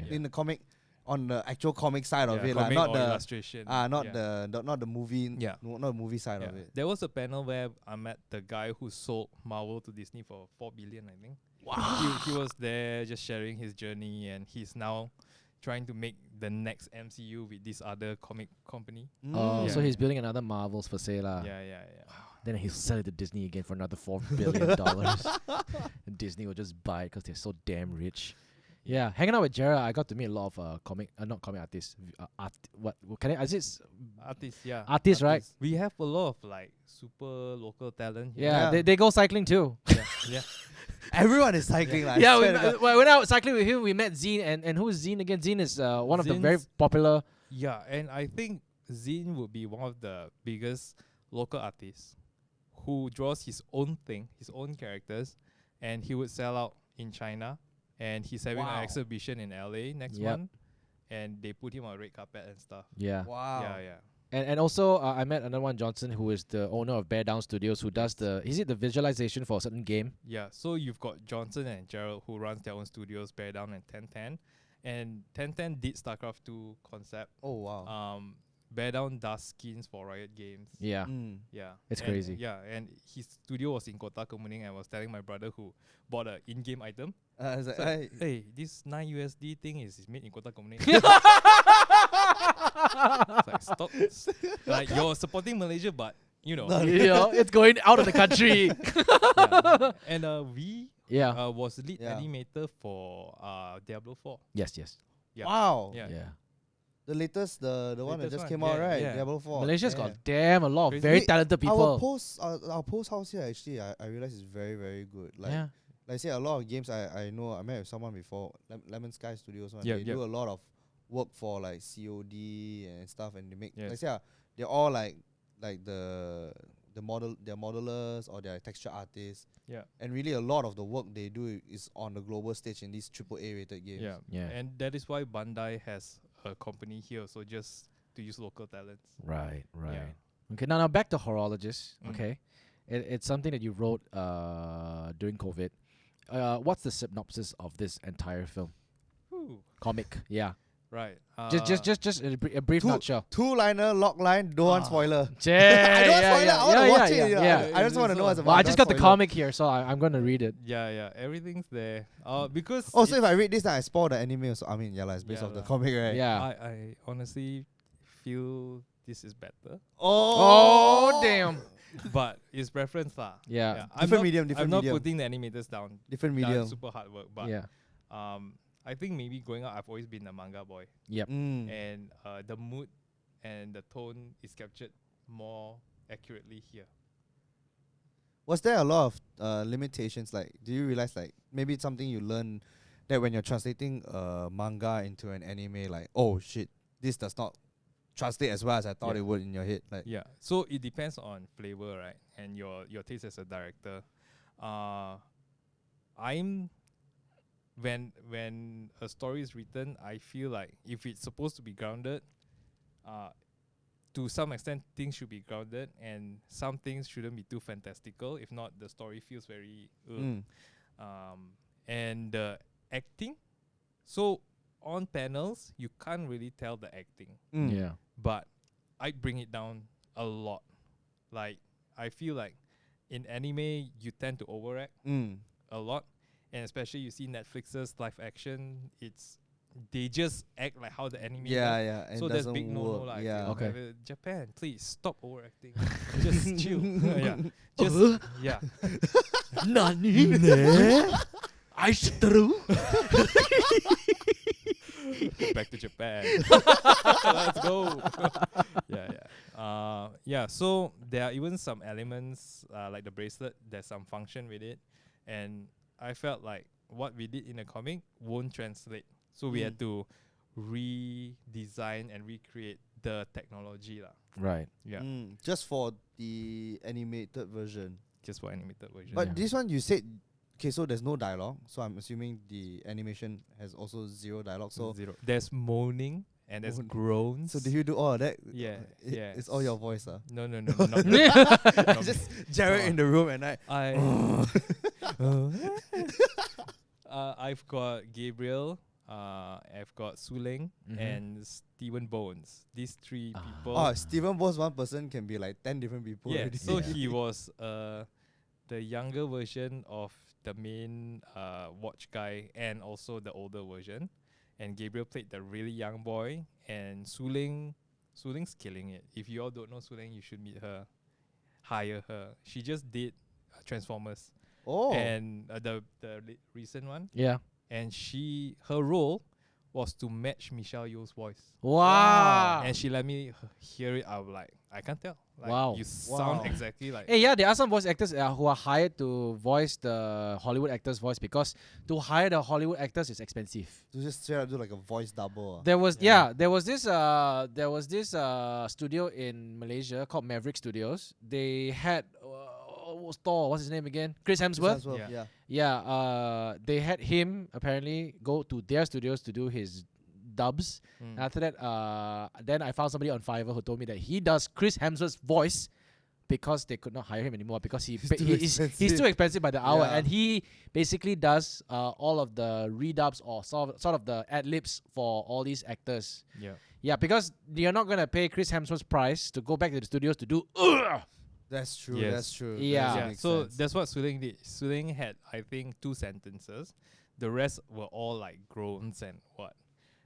In the comic, on the actual comic side of it, comic not or the illustration. not the movie, not the movie side of it. There was a panel where I met the guy who sold Marvel to Disney for $4 billion, I think. Wow. He was there just sharing his journey, and he's now trying to make the next MCU with this other comic company. So he's building another Marvels for sale. Yeah. Then he'll sell it to Disney again for another $4 billion. And Disney will just buy it because they're so damn rich. Yeah, hanging out with Jared, I got to meet a lot of not comic artists. What can I? Is it Artists, yeah. artists, right? We have a lot of like super local talent here. Yeah, they go cycling too. Yeah. Everyone is cycling. Like, Yeah, when I was cycling with him, we met Zine, and who is Zine again? Zine is one of the very popular. Yeah, and I think Zine would be one of the biggest local artists who draws his own thing, his own characters, and he would sell out in China, and he's having an exhibition in LA next month, and they put him on red carpet and stuff. Yeah. Wow. Yeah. And also I met another one, Johnson, who is the owner of Bear Down Studios, who does the visualization for a certain game. Yeah, so you've got Johnson and Gerald who runs their own studios, Bear Down and 1010. And 1010 did StarCraft 2 concept. Oh wow. Bear Down does skins for Riot Games. Yeah. Yeah. It's And crazy. Yeah, and his studio was in Kota Kemuning, and I was telling my brother who bought an in-game item. It's like, So, hey, this 9 USD thing is made in Kota Kemuning. It's like, stop. Like, you're supporting Malaysia, but you know. It's going out of the country. Yeah. And we Yeah. was lead Yeah. animator for Diablo 4. Yes. Yeah. wow. Yeah. The latest, the one that Latest just one, came out, yeah, right? yeah. Diablo 4. Malaysia's Yeah. got damn a lot of Crazy. very Wait, talented people. Our post house here actually, I realize is very, very good. Like, Yeah. like I say, a lot of games I know. I met with someone before, Lemon Sky Studios. One. Yeah, They yeah. do a lot of work for like COD and stuff, and they make. Yes. Like say, they're all like they're modelers or they're texture artists. Yeah. And really, a lot of the work they do is on the global stage in these AAA rated games. Yeah. And that is why Bandai has a company here, so just to use local talents. Right. Yeah. Okay, now back to Horologist. Mm. Okay, it's something that you wrote during COVID. What's the synopsis of this entire film? Whew. Comic, yeah. Right. Just a brief nutshell. Two-liner, log line, don't want spoiler. Yeah, I don't want spoiler. I want to watch it. yeah. I just want to know what's about. Well, I just got the Don't spoiler. comic here, so I'm gonna read it. Yeah. Everything's there. Because Oh, so if I read this, then I spoil the anime. So I mean, it's based Yeah off the lah. comic, right? Yeah. I honestly feel this is better, Oh damn. but it's preference lah. Yeah. Different medium, I'm not medium. putting the animators down. Different Done medium. super hard work, but Yeah. I think maybe growing up, I've always been a manga boy, Yep. and the mood and the tone is captured more accurately here. Was there a lot of limitations? Like, do you realize like maybe it's something you learn that when you're translating manga into an anime, like, oh shit, this does not translate as well as I thought Yeah. it would in your head. Like, Yeah, so it depends on flavor, right, and your taste as a director. I'm when a story is written, I feel like if it's supposed to be grounded, to some extent things should be grounded, and some things shouldn't be too fantastical. If not, the story feels very and the acting. So on panels, you can't really tell the acting, Yeah. but I bring it down a lot. Like, I feel like in anime you tend to overact Mm. a lot, and especially you see Netflix's live action, they just act like how the anime Yeah, does. yeah. And So it there's doesn't big no work. like Yeah. Okay. Japan, please stop overacting. Just chill. Yeah. Just yeah. Nani? Ne? Aishitaru? Back to Japan. Let's go. Yeah, yeah. Yeah, so there are even some elements like the bracelet, there's some function with it. And I felt like what we did in the comic won't translate. So we had to redesign and recreate the technology lah. Right. Yeah. Just for the animated version. Just for animated version. But Yeah. this one you said, okay, so there's no dialogue. So I'm assuming the animation has also zero dialogue. So zero. There's moaning and there's Moan. groans. so did you do all of that? Yeah, yeah. It's all your voice, No, not not Just me. Jared No. in the room and I've got Gabriel, I've got Suling and Steven Bones. These three people. Oh, Stephen Bones, one person can be like 10 different people. Yeah, already. so he was the younger version of the main watch guy and also the older version. And Gabriel played the really young boy, and Suling's killing it. If you all don't know Suling, you should meet her, hire her. She just did Transformers Oh. and the recent one, Yeah. and her role was to match Michelle Yeoh's voice. Wow. And she let me hear it. I was like, I can't tell. Like, Wow. you sound Wow. exactly like. Hey, yeah, there are some voice actors who are hired to voice the Hollywood actor's voice because to hire the Hollywood actors is expensive. To just straight up do like a voice double. There was Yeah. there was this studio in Malaysia called Maverick Studios. They had Thor, what's his name again? Chris Hemsworth. Yeah. Yeah. They had him apparently go to their studios to do his dubs. Mm. After that, then I found somebody on Fiverr who told me that he does Chris Hemsworth's voice because they could not hire him anymore because he's too expensive by the hour, Yeah. and he basically does all of the redubs or sort of the ad libs for all these actors. Yeah. Yeah, because you're not gonna pay Chris Hemsworth's price to go back to the studios to do. That's true. Yes. That's true. Yeah. That Yeah, makes so sense. that's what Suling did. Suling had, I think, 2 sentences. The rest were all like groans and what.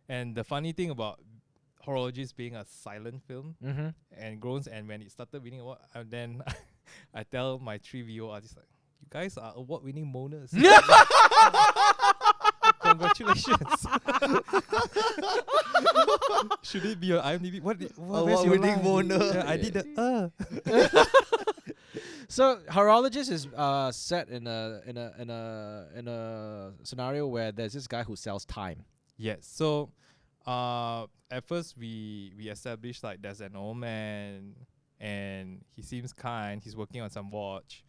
And the funny thing about Horologist being a silent film Mm-hmm. and groans, and when it started winning award, then I tell my 3 VO artists like, you guys are award-winning moaners. Congratulations. Should it be on IMDb? Where's your Award-winning line? moaner. Yeah, I did the So Horologist is set in a scenario where there's this guy who sells time. Yes. So, at first we established like there's an old man and he seems kind. He's working on some watch,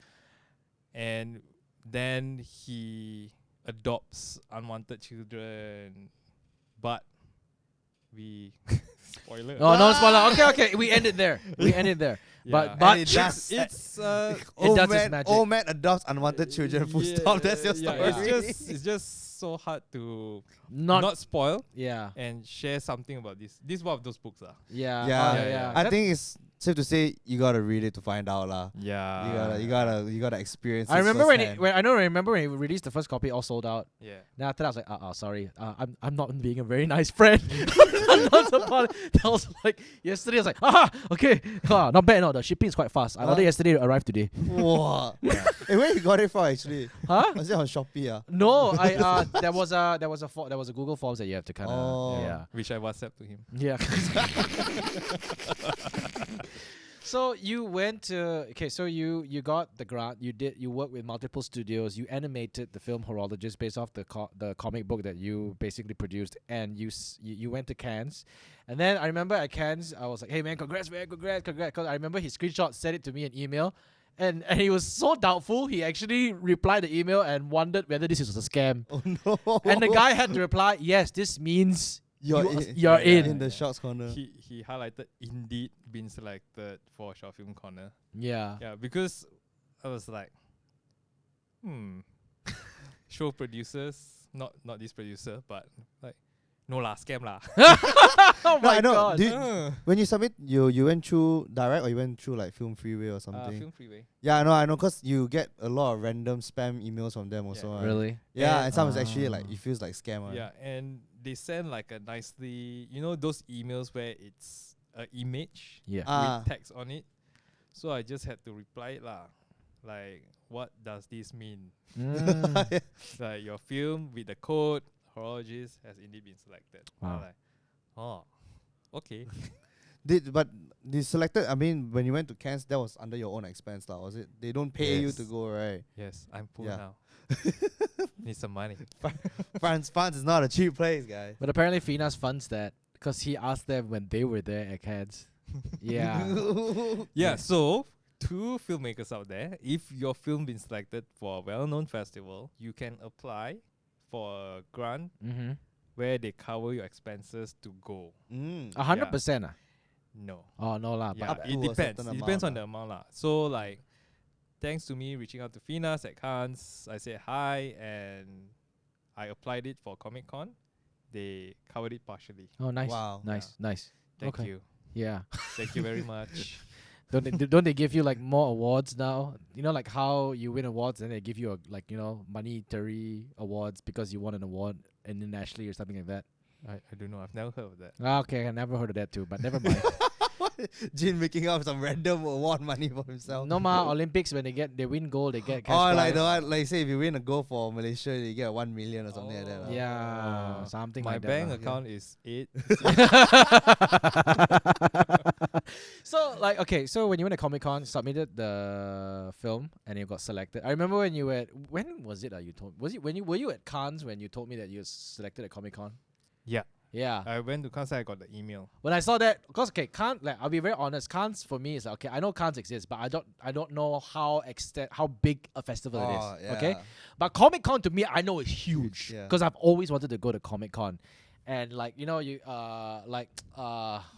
and then he adopts unwanted children, but we spoiler. Oh, no spoiler. Okay. We end it there. Yeah. But And it does. It's It does its magic. Old man adopts unwanted children. Full stop. That's your story. It's just so hard to not not spoil yeah. and share something about this. This is one of those books, Yeah. Yeah. I think it's safe to say you gotta read it to find out, lah. Yeah. You gotta experience. I it remember firsthand. when he released the first copy, all sold out. Yeah. Then after that, I was like, sorry, I'm not being a very nice friend. I'm not supporting. I was like, yesterday I was like, okay, not bad. No, the shipping is quite fast. I ordered yesterday, it arrived today. Wow. Hey, where you got it from actually? Huh? Was it on Shopee? No, there was a Google Forms that you have to kind of Oh. yeah. Which I WhatsApp to him. Yeah. So you went to so you got the grant. You worked with multiple studios. You animated the film Horologist based off the comic book that you basically produced, and you went to Cannes. And then I remember at Cannes, I was like, "Hey man, congrats, man, congrats!" Because I remember his screenshot sent it to me in email, and he was so doubtful. He actually replied the email and wondered whether this was a scam. Oh no. And the guy had to reply, "Yes, this means you're Yeah, in." in the shots corner. He highlighted indeed been selected for Short Film Corner. Yeah. Yeah, because I was like, show producers, not this producer, but like No lah, scam lah. Oh No, my I know. god. When you submit, you went through direct or you went through like Film Freeway or something? Film Freeway. Yeah, I know, cause you get a lot of random spam emails from them also. right? Really? Yeah, And- and some is actually like it feels like scam. Right? Yeah, and they send like a nicely, those emails where it's an image Yeah. with text on it. So I just had to reply it lah. Like, what does this mean? Mm. Like, your film with the code Horologist has indeed been selected. I'm Wow. like, oh, okay. But they selected. I mean, when you went to Cannes, that was under your own expense, lah. Was it? They don't pay you to Yes. go, right? Yes, I'm poor Yeah. now. Need some money. France is not a cheap place, guys. But apparently Finas funds that because he asked them when they were there at Cannes. Yeah. Yeah, so to filmmakers out there, if your film been selected for a well-known festival, you can apply for a grant Mm-hmm. where they cover your expenses to go. 100%. No. Oh no lah. Yeah, up it to a depends. certain It depends on amount the amount lah. So like, thanks to me reaching out to Finas at Cannes, I said hi and I applied it for Comic Con. They covered it partially. Oh nice. Wow. Nice. Nice. Thank Okay. you. Yeah. Thank you very much. Don't they give you like more awards now? You know, like how you win awards and they give you monetary awards because you won an award internationally or something like that. I don't know. I've never heard of that. Okay, I never heard of that too, but never mind. Jin making up some random award money for himself. No ma, Olympics when they win gold, they get cash Oh, prize. like the one, like say if you win a gold for Malaysia, you get 1 million or something like that. lah. Yeah, Oh. something My like that. bank lah. account is 8. So like okay, so when you went to Comic Con, submitted the film and you got selected. I remember when you were when was it? You told was it when you were you at Cannes when you told me that you were selected at Comic Con? Yeah. Yeah. I went to Cannes, I got the email. When I saw that, because okay, Cannes, like I'll be very honest, Cannes for me is like, okay, I know Cannes exists, but I don't know how big a festival it Oh, is. Okay, yeah. but Comic Con to me, I know is huge Yeah. because I've always wanted to go to Comic Con, and like you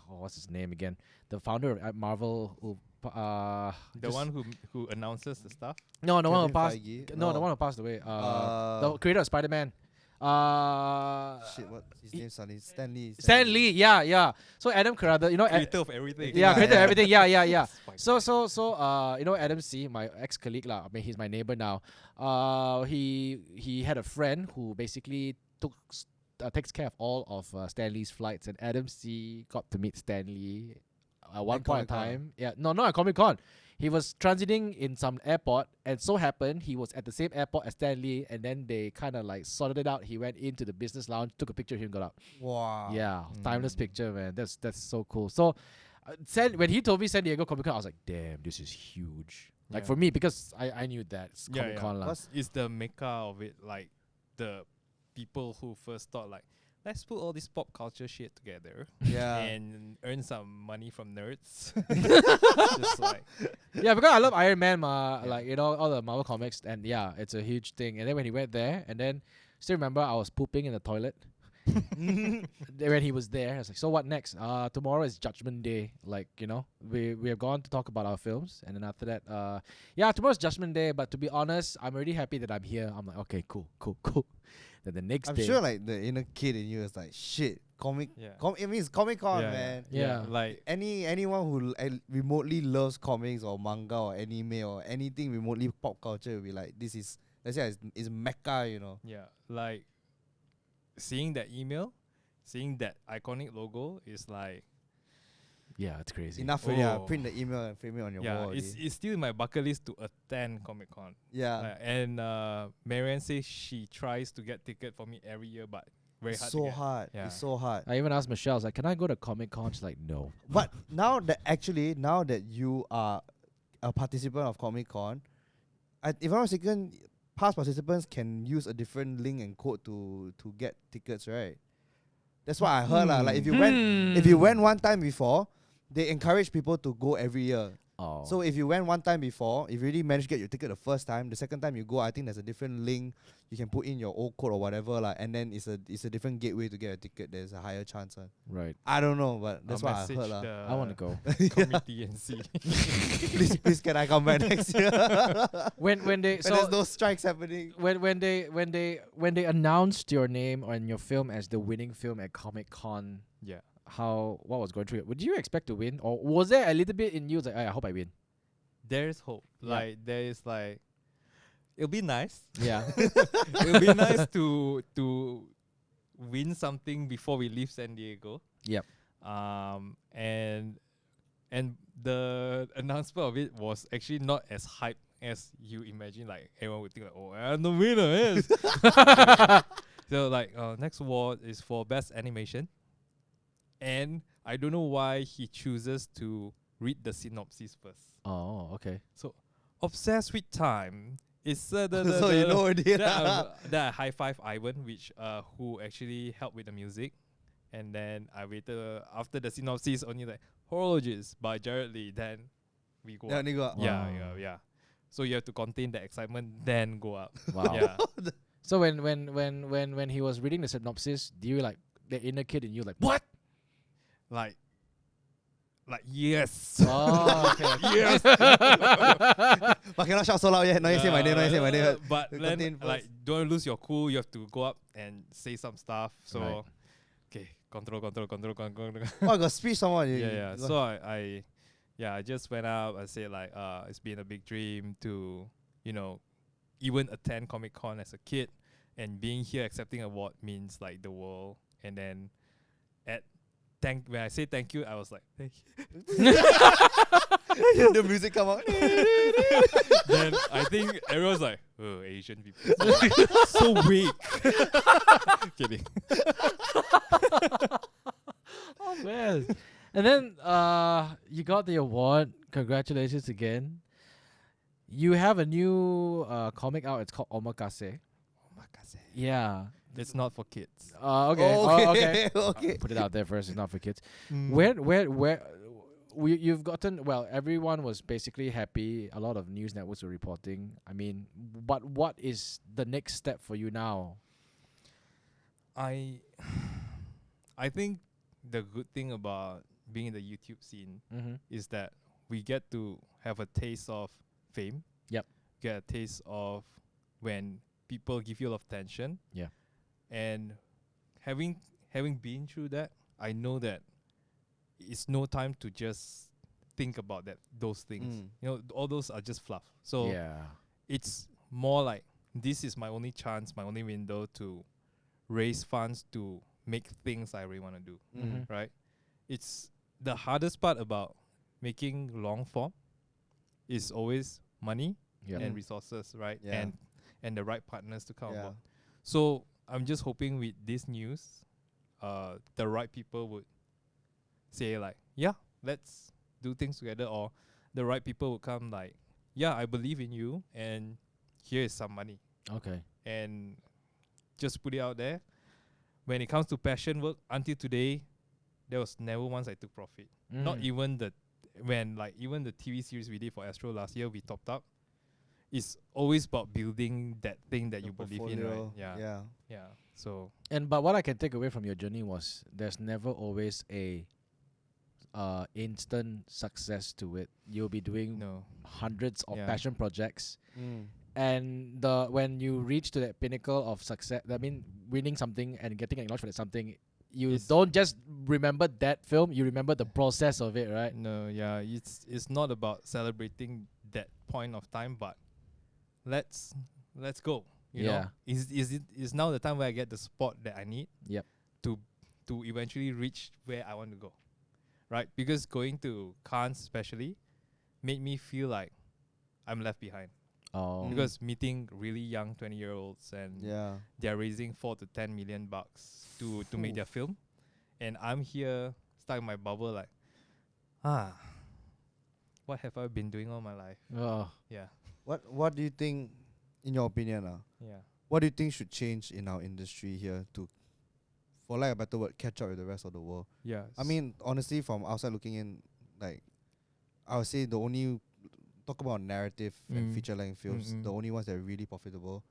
what's his name again? The founder of Marvel, who The one who announces the stuff. the one who Kevin passed, Feige? no, the No. one who passed away. The creator of Spider-Man. Shit, what his name? Suddenly Stan Lee, yeah. So Adam Carruthers, Creator of everything. yeah, creator of yeah. everything, yeah. Spider- So Adam C, my ex-colleague lah. I mean, he's my neighbor now. He had a friend who basically takes care of all of Stan Lee's flights, and Adam C got to meet Stan Lee at one At point in Comic-Con. time. Yeah, no, not at Comic Con. He was transiting in some airport, and so happened he was at the same airport as Stan Lee, and then they kind of like sorted it out. He went into the business lounge, took a picture of him, got out. Wow. Yeah, timeless Mm. picture, man. That's so cool. So, when he told me San Diego Comic Con, I was like, damn, this is huge. Like Yeah. for me, because I knew that it's Yeah, Comic Con lah. What's- It's the mecca of it, like the people who first thought like, let's put all this pop culture shit together Yeah. and earn some money from nerds. Just like Yeah, because I love Iron Man, Yeah. like all the Marvel comics, and yeah, it's a huge thing. And then when he went there, and then still remember I was pooping in the toilet when he was there. I was like, so what next? Tomorrow is Judgment Day. Like we have gone to talk about our films, and then after that, tomorrow's Judgment Day. But to be honest, I'm already happy that I'm here. I'm like, okay, cool. Then the next I'm day, sure like the inner kid in you is like shit. yeah. It means Comic Con, Yeah, man. Yeah. Like Anyone who remotely loves comics or manga or anime or anything remotely pop culture will be like, this is, let's say it's mecca, yeah, like seeing that email, seeing that iconic logo is like yeah, it's crazy. Enough already. Print the email and frame it on your wall. it's still in my bucket list to attend Comic Con. Yeah. And Marianne says she tries to get ticket for me every year, but very It's hard so to get. hard. Yeah. It's so hard. I even asked Michelle, I was like, can I go to Comic Con? She's like, no. But now that you are a participant of Comic Con, if I'm not mistaken, past participants can use a different link and code to get tickets, right? That's what I heard lah. Like if you went one time before, they encourage people to go every year. Oh. So if you went one time before, if you really managed to get your ticket the first time, the second time you go, I think there's a different link. You can put in your old code or whatever, like, and then it's a different gateway to get a ticket. There's a higher chance. right. I don't know, but that's I'll what I message heard. lah. I want to go. committee and see. Please, can I come back next year? when they When so there's no strikes happening. when they announced your name and your film as the winning film at Comic Con, Yeah. what was going through it? Would you expect to win, or was there a little bit in you like, I hope I win? There's hope. Yeah. Like there is like, it'll be nice. Yeah. It'll be nice to win something before we leave San Diego. Yep. And the announcement of it was actually not as hype as you imagine. Like everyone would think like, oh, I'm the winner. Yes. So like next award is for best animation, and I don't know why he chooses to read the synopsis first. Oh, okay. So obsessed with time. It's So you know already. that I high five Ivan, which who actually helped with the music, and then I waited after the synopsis only like Horologist by Jared Lee. Then we go. Yeah, Up. they go up. Yeah, Wow. yeah. So you have to contain the excitement, then go up. Wow. Yeah. So when he was reading the synopsis, do you like the inner kid in you like what? like yes. Oh, okay. Yes. But cannot shout so loud yet. No, you say my name. No, you say my name. But You then, contain like, first. don't lose your cool. You have to go up and say some stuff. So, Right. okay, control. Oh, I got speech someone. Yeah. So I just went up. I said like, it's been a big dream to, even attend Comic Con as a kid, and being here accepting award means like the world. And then when I say thank you, I was like, thank you. The music come out. Then I think everyone's like, oh, Asian people. So weak. Kidding. Oh man. And then you got the award. Congratulations again. You have a new comic out. It's called Omakase. Yeah. It's not for kids. Okay. Oh, okay. Okay. Put it out there first. It's not for kids. Mm. Where you've gotten, well, everyone was basically happy. A lot of news networks were reporting. I mean, but what is the next step for you now? I think the good thing about being in the YouTube scene Mm-hmm. is that we get to have a taste of fame. Yep. Get a taste of when people give you a lot of attention. Yeah. And having been through that, I know that it's no time to just think about those things. All those are just fluff. So yeah. it's more like this is my only chance, my only window to raise funds to make things I really want to do. Mm-hmm. Right? It's the hardest part about making long form is always money Yeah. and resources, right? Yeah. And the right partners to come Yeah. aboard. So I'm just hoping with this news, the right people would say like, yeah, let's do things together, or the right people would come like, yeah, I believe in you, and here is some money, Okay. and just put it out there. When it comes to passion work, until today, there was never once I took profit. Not even even the TV series we did for Astro last year, we topped up. It's always about building that thing that you believe in, right? Yeah. Yeah. So But what I can take away from your journey was there's never always a instant success to it. You'll be doing no. hundreds of Yeah. passion projects, Mm. and when you reach to that pinnacle of success, I mean winning something and getting acknowledged for that something, you It's- don't just remember that film, you remember the process of it, right? No, yeah, it's not about celebrating that point of time, but let's go. You know, is now the time where I get the support that I need. Yep. To eventually reach where I want to go, right? Because going to Cannes especially made me feel like I'm left behind. Oh. Because meeting really young 20-year-olds and Yeah. they're raising $4 to $10 million to make their film, and I'm here stuck in my bubble like, what have I been doing all my life? Oh. Yeah, What do you think, in your opinion, yeah. what do you think should change in our industry here to, for lack of a better word, catch up with the rest of the world? Yeah. I mean, honestly, from outside looking in, like, I would say the only talk about narrative and Mm. feature length films. Mm-mm. The only ones that are really profitable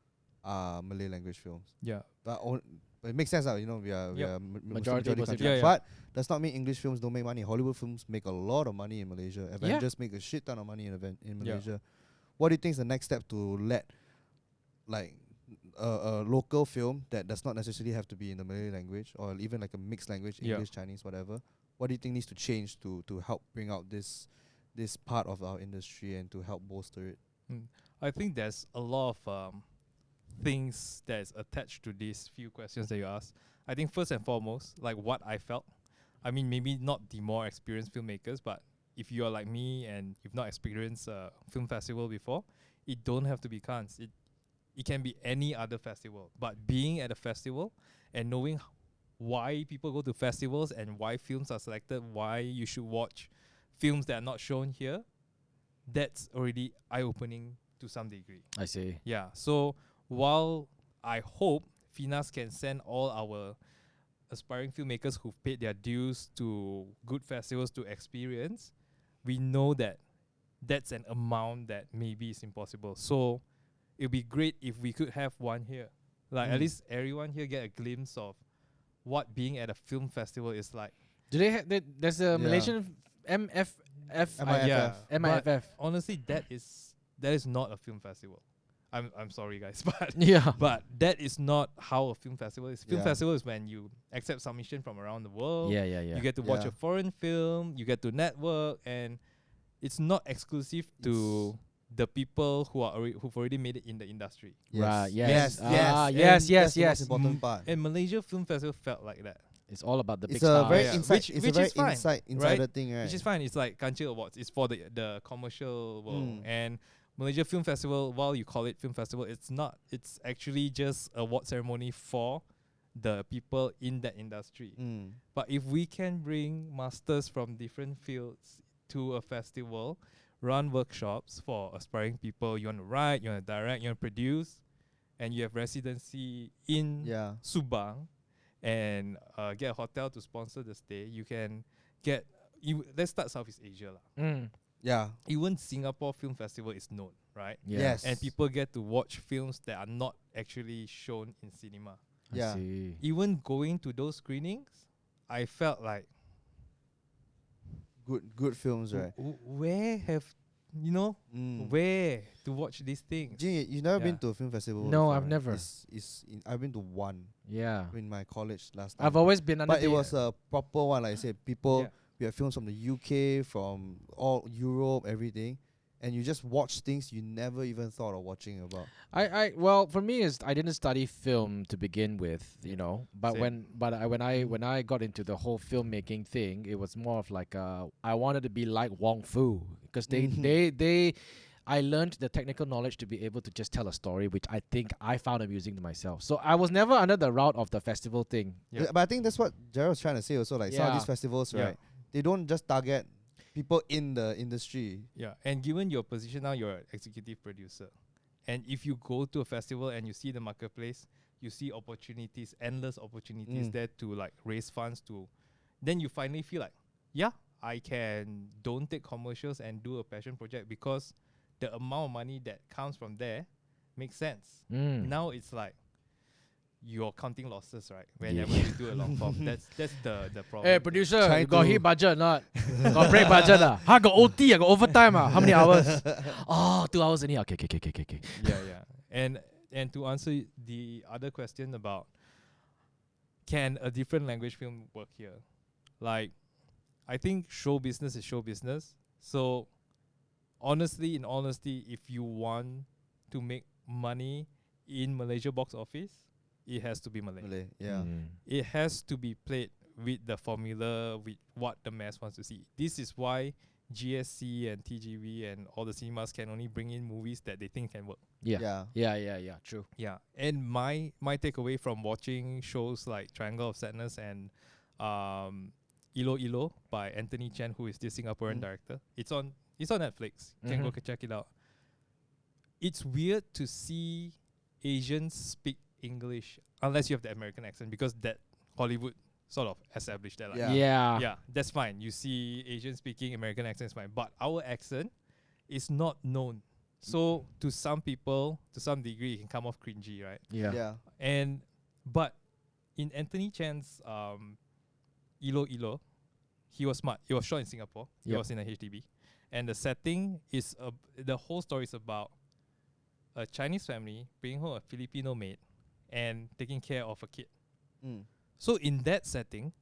are Malay language films. Yeah. But it makes sense, you know. We are Yep. Majority Muslim Muslim country. Yeah, yeah. But does not mean English films don't make money. Hollywood films make a lot of money in Malaysia. Avengers make a shit ton of money in Malaysia. What do you think is the next step to let like a local film that does not necessarily have to be in the Malay language or even like a mixed language, Yeah. English, Chinese, whatever? What do you think needs to change to help bring out this part of our industry and to help bolster it? I think there's a lot of things that is attached to these few questions that you asked. I think first and foremost, like what I felt, I mean maybe not the more experienced filmmakers, but if you are like me and you've not experienced a film festival before, it don't have to be Cannes. It can be any other festival. But being at a festival and knowing why people go to festivals and why films are selected, why you should watch films that are not shown here, that's already eye-opening to some degree. I see. Yeah. So while I hope Finas can send all our aspiring filmmakers who've paid their dues to good festivals to experience, we know that that's an amount that maybe is impossible. So it'd be great if we could have one here. Like at least everyone here get a glimpse of what being at a film festival is like. Do they there's a Malaysian MFF MIFF. MIFF. Honestly, that is not a film festival. I'm sorry guys, but Yeah. but that is not how a film festival is. Film Yeah. festival is when you accept submission from around the world. Yeah. You get to watch Yeah. a foreign film, you get to network, and it's not exclusive to the people who've already made it in the industry. Right, yes. Yes. Ah, And yes, that's the yes. most important part. And Malaysia Film Festival felt like that, It's all about the big It's a stars. very Yeah. inside. Which It's a very is fine, insider thing, right? which is fine. It's like Kanche Awards. It's for the commercial world. Mm. And Malaysia Film Festival, while you call it film festival, it's not. It's actually just a award ceremony for the people in that industry. Mm. But if we can bring masters from different fields to a festival, run workshops for aspiring people, you want to write, you want to direct, you want to produce, and you have residency in Yeah. Subang, and get a hotel to sponsor the stay, you can get. Let's start Southeast Asia lah. Yeah. Even Singapore Film Festival is known, right? Yeah. Yes. And people get to watch films that are not actually shown in cinema. I Yeah. see. Even going to those screenings, I felt like Good films, right? where have where to watch these things? Jing, you've never been Yeah. to a film festival? No, before, I've right? never. I've been to one Yeah. in my college last time. I've always been under But it the- was a proper one, like I said. People, Yeah. we have films from the UK, from all Europe, everything, and you just watch things you never even thought of watching about. well, for me is I didn't study film to begin with, you know. But Same. when I got into the whole filmmaking thing, it was more of like I wanted to be like Wong Fu because I learned the technical knowledge to be able to just tell a story, which I think I found amusing to myself. So I was never under the route of the festival thing. Yeah. But I think that's what Jared was trying to say also. Like some of Yeah. these festivals, Yeah. right? They don't just target people in the industry. Yeah, and given your position now, you're an executive producer, and if you go to a festival and you see the marketplace, you see opportunities, endless opportunities there to like raise funds to, then you finally feel like, yeah, I can don't take commercials and do a passion project because the amount of money that comes from there makes sense. Now it's like you're counting losses, right? Whenever you do a long form, that's the problem. Hey, producer, Try you got to- hit budget not? Got break budget ah? I got OT, I got overtime ah? How many hours? 2 hours only. Okay. Yeah. And to answer the other question about can a different language film work here? Like, I think show business is show business. So in honesty, if you want to make money in Malaysia box office, it has to be Malay. Malay, yeah. It has to be played with the formula, with what the mass wants to see. This is why GSC and TGV and all the cinemas can only bring in movies that they think can work. Yeah. True. Yeah. And my takeaway from watching shows like Triangle of Sadness and Ilo Ilo by Anthony Chen, who is this Singaporean director. It's on Netflix. You can go check it out. It's weird to see Asians speak English unless you have the American accent, because that Hollywood sort of establish that. Like, Yeah. yeah, that's fine. You see Asian speaking American accent is fine, but our accent is not known. So to some people, to some degree, it can come off cringy, right? Yeah. But in Anthony Chan's Ilo Ilo, he was smart. It was shot in Singapore. It Yep. was in a HDB, and the setting is the whole story is about a Chinese family bringing home a Filipino maid and taking care of a kid. Mm. So in that setting,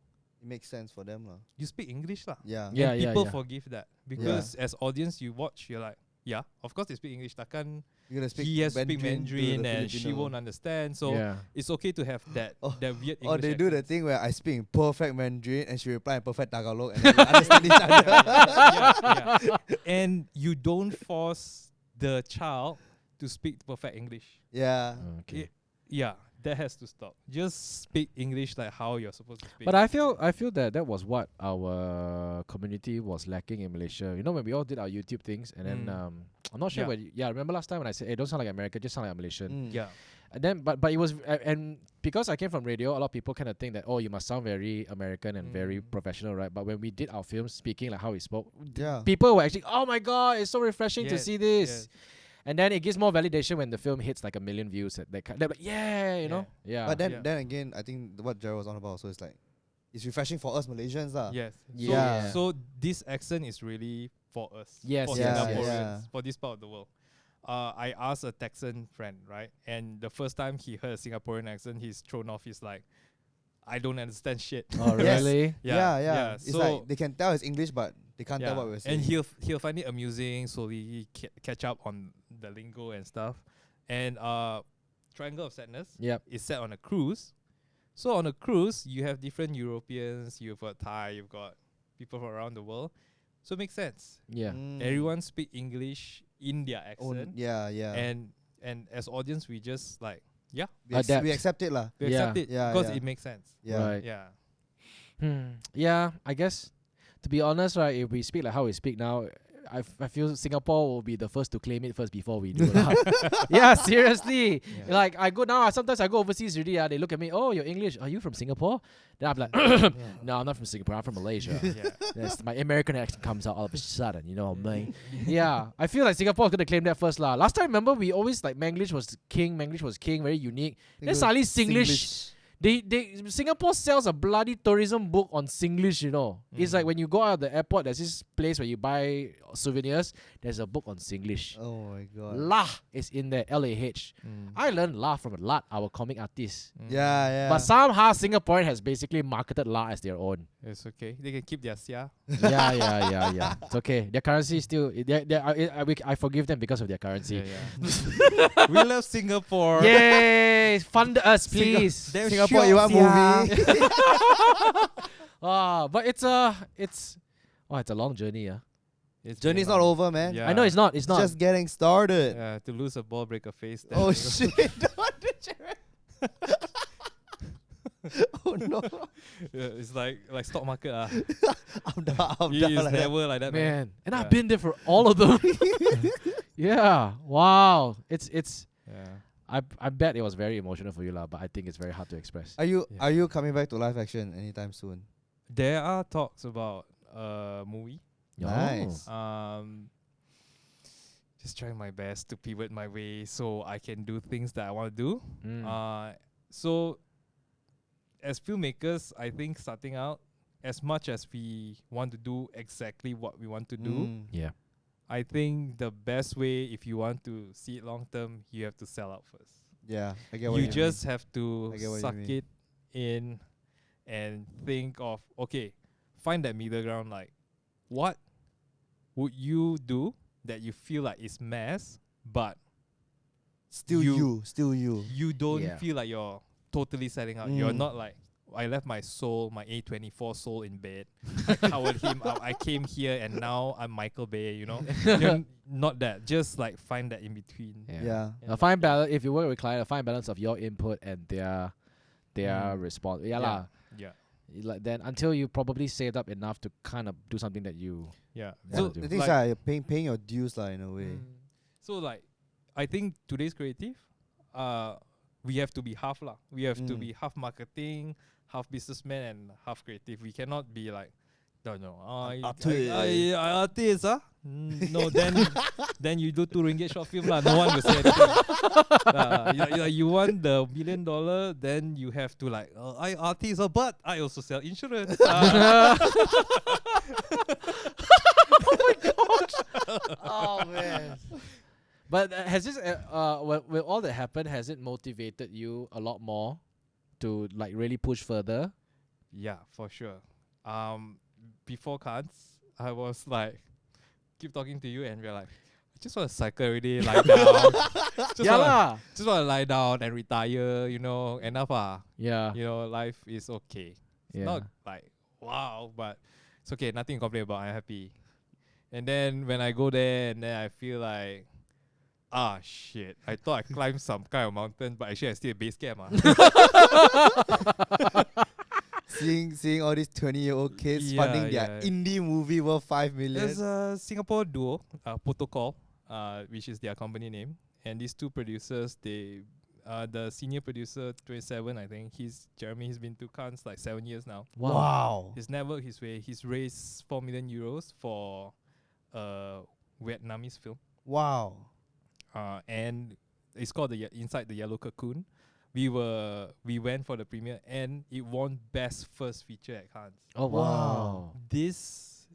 It makes sense for them, lah. you speak English lah. Yeah. Yeah. And people forgive that because Yeah. as audience you watch, you're like, yeah, of course they speak English. Takkan You're gonna speak he has to speak Mandarin to Mandarin the and she Filipino. won't understand. So yeah. it's okay to have that Oh, that weird English. Or they do the accents. thing where I speak in perfect Mandarin and she reply in perfect Tagalog and then we understand each other. Yeah. And you don't force the child to speak perfect English. Yeah. Okay. Yeah, that has to stop. Just speak English like how you're supposed to speak. But I feel that was what our community was lacking in Malaysia. You know, when we all did our YouTube things, and then I'm not sure Yeah. when. Yeah, remember last time when I said, "Hey, don't sound like American, just sound like a Malaysian." Mm. yeah, And then, but it was, and because I came from radio, a lot of people kind of think that, oh, you must sound very American and very professional, right? But when we did our films, speaking like how we spoke, Yeah. people were actually, oh my god, it's so refreshing to Yes, see this. yes. And then it gives more validation when the film hits like 1 million views. They're like, yeah, you know, yeah. But Yeah. then again, I think what Jared was on about, so it's like, it's refreshing for us Malaysians, lah. Yes. Yeah. So this accent is really for us. Yes, For yes, Singaporeans. yes. For this part of the world. I asked a Texan friend, right? And the first time he heard a Singaporean accent, he's thrown off. He's like, I don't understand shit. Oh Yes. really? Yeah. It's So like they can tell it's English, but they can't tell what we're saying. and he'll find it amusing, slowly catch up on the lingo and stuff. And Triangle of Sadness Yep. is set on a cruise. So on a cruise, you have different Europeans, you've got Thai, you've got people from around the world. So it makes sense. Yeah. Mm. Everyone speak English in their Oh, accent. yeah. And as audience, we just like, yeah, Adapt. We accept it, lah. we Yeah. accept it Yeah, because yeah. it makes sense. Yeah. Right. Yeah. Yeah, I guess to be honest, right, if we speak like how we speak now, I feel Singapore will be the first to claim it first before we do it. Yeah, seriously. Yeah. Like I go now, sometimes I go overseas already, they look at me, oh, you're English. Are you from Singapore? Then I'm like, no, I'm not from Singapore, I'm from Malaysia. Yeah. My American accent comes out all of a sudden, you know what I mean? Yeah, I feel like Singapore is going to claim that first lah. Last time, remember, we always like Manglish was king, very unique. Then suddenly Singlish. Singapore sells a bloody tourism book on Singlish, you know. It's like when you go out of the airport, there's this place where you buy souvenirs, there's a book on Singlish. Oh my god. La is in there, LAH. I learned La from Lat, our comic artist. Yeah. But somehow Singaporean has basically marketed La as their own. It's okay. They can keep their sia. Yeah. It's okay. Their currency is still, I forgive them because of their currency. Yeah. We love Singapore. Yay! Fund us, please. Singapore, you want movie? But it's a long journey. Yeah. It's Journey's been not long. over, man. Yeah. I know it's not. It's not. Just getting started. To lose a ball, break a face. then Oh you know. shit! Don't do Jared. Oh no! Yeah, it's like stock market. I'm down. I'm It's down. Like that. never like that, man. Man, and I've Yeah. been there for all of them. Yeah. Wow. It's. Yeah. I bet it was very emotional for you, lah. But I think it's very hard to express. Are you Yeah. are you coming back to live action anytime soon? There are talks about a movie. Nice. Just trying my best to pivot my way so I can do things that I want to do. So as filmmakers, I think starting out, as much as we want to do exactly what we want to do, Yeah. I think the best way, if you want to see it long term, you have to sell out first. Yeah, I get what You you just have to I get what you suck mean. it in and think of, okay, find that middle ground. Like, what would you do that you feel like is mass, but Still you- you. you don't Yeah. feel like you're totally selling out. You're Mm. not like, I left my soul, my A24 soul in bed. I covered him up. I came here and now I'm Michael Bay, you know? You're not that. Just like find that in between. Yeah. A fine balance. If you work with client, a fine balance of your input and their response. Yeah, lah. Yeah. Like then until you probably saved up enough to kind of do something that you. Yeah. Yeah. So do. The thing is like- you're paying your dues lah in a way. So like, I think today's creative, we have to be half lah. We have to Mm. be half marketing, half businessman and half creative. We cannot be like, no, artist, no, then you do ringgit short film lah. No one will say anything. You want the $1 million, then you have to like, I artist, but I also sell insurance. Oh man. But has this with all that happened, has it motivated you a lot more to like really push further? Yeah, for sure. Before cards, I was like, keep talking to you, and we're like, I just want to cycle already, lie down. Just want to lie down and retire. Enough. Yeah. Life is okay. It's Yeah. not like wow, but it's okay. Nothing to complain about. I'm happy. And then when I go there, and then I feel like, shit, I thought I climbed some kind of mountain, but actually I still a base camp. Seeing all these 20-year-old kids funding their indie movie worth 5 million. There's a Singapore duo, Protocol, which is their company name, and these two producers, the senior producer, 27, I think, Jeremy. He's been to Cannes like 7 years now. Wow. He's networked his way. He's raised 4 million euros for a Vietnamese film. Wow. And it's called Inside the Yellow Cocoon. We went for the premiere and it won Best First Feature at Cannes. Oh wow. This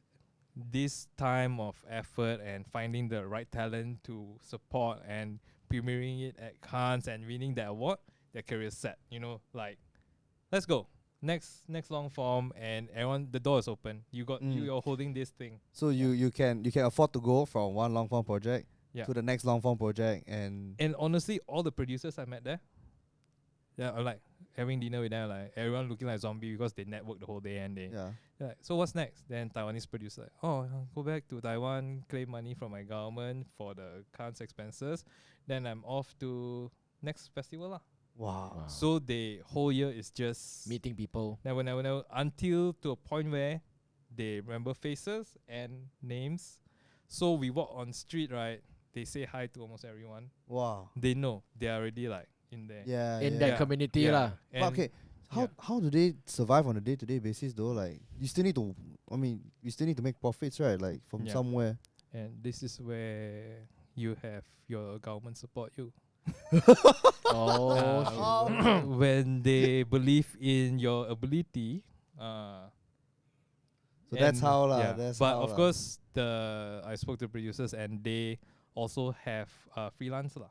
time of effort and finding the right talent to support and premiering it at Cannes and winning that award, their career set. Like, let's go. Next long form, and everyone, the door is open. You're holding this thing. So you can afford to go from one long form project Yeah. to the next long form project, and honestly, all the producers I met there, I'm like having dinner with them, like everyone looking like zombie because they network the whole day and they're like, so what's next? Then Taiwanese producer, I'll go back to Taiwan, claim money from my government for the Cannes expenses. Then I'm off to next festival lah. wow. So the whole year is just Meeting people. never until to a point where they remember faces and names. So we walk on street, right? They say hi to almost everyone. Wow. They know they are already like in there. Yeah. In yeah. that community lah. But okay, how do they survive on a day-to-day basis though? Like you still need to make profits, right? Like from somewhere. And this is where you have your government support you. When they believe in your ability. So that's how lah. But of course, I spoke to producers and they also have freelance lah.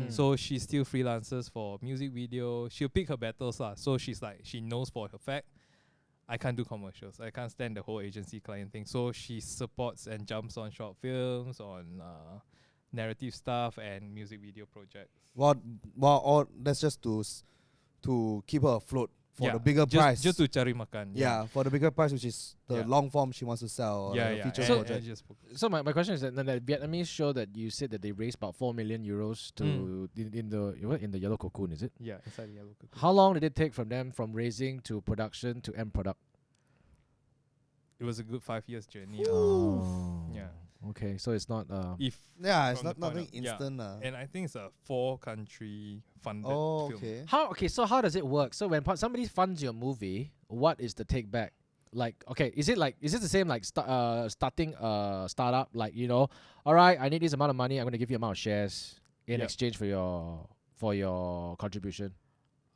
So she still freelances for music video. She'll pick her battles lah. So she's like, she knows for her fact, I can't do commercials. I can't stand the whole agency client thing. So she supports and jumps on short films, on narrative stuff and music video projects. Well, that's just to keep her afloat for the bigger price. Just to cari makan. Yeah, for the bigger price, which is the long form she wants to sell. Or the feature project. So my question is that the Vietnamese show that you said that they raised about 4 million euros to in the Yellow Cocoon, is it? Yeah, inside the Yellow Cocoon. How long did it take from them from raising to production to end product? It was a good 5 years journey. Yeah. Okay, so it's not it's not nothing instant. And I think it's a 4-country funded film. film. So how does it work? So when somebody funds your movie, what is the take back? Like, okay, is it the same like starting a startup? Like, all right, I need this amount of money, I'm gonna give you amount of shares in exchange for your contribution.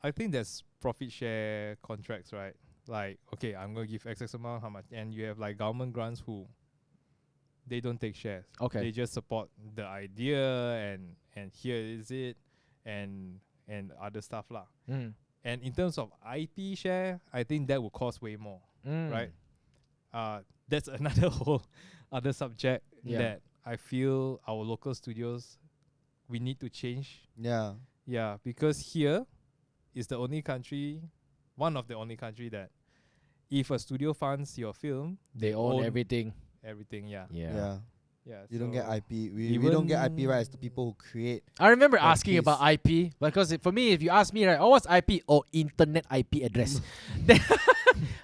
I think there's profit share contracts, right? Like, okay, I'm gonna give X amount, how much, and you have like government grants who they don't take shares. Okay. They just support the idea and here is it and other stuff lah. And in terms of IP share, I think that will cost way more. Right? That's another whole other subject that I feel our local studios we need to change. Yeah. Yeah, because here is the only country, one of the only country that if a studio funds your film, they own everything. Everything, yeah. You don't get IP. We don't get IP rights to people who create. I remember asking about IP because for me, if you ask me, right, what's IP? Oh, internet IP address.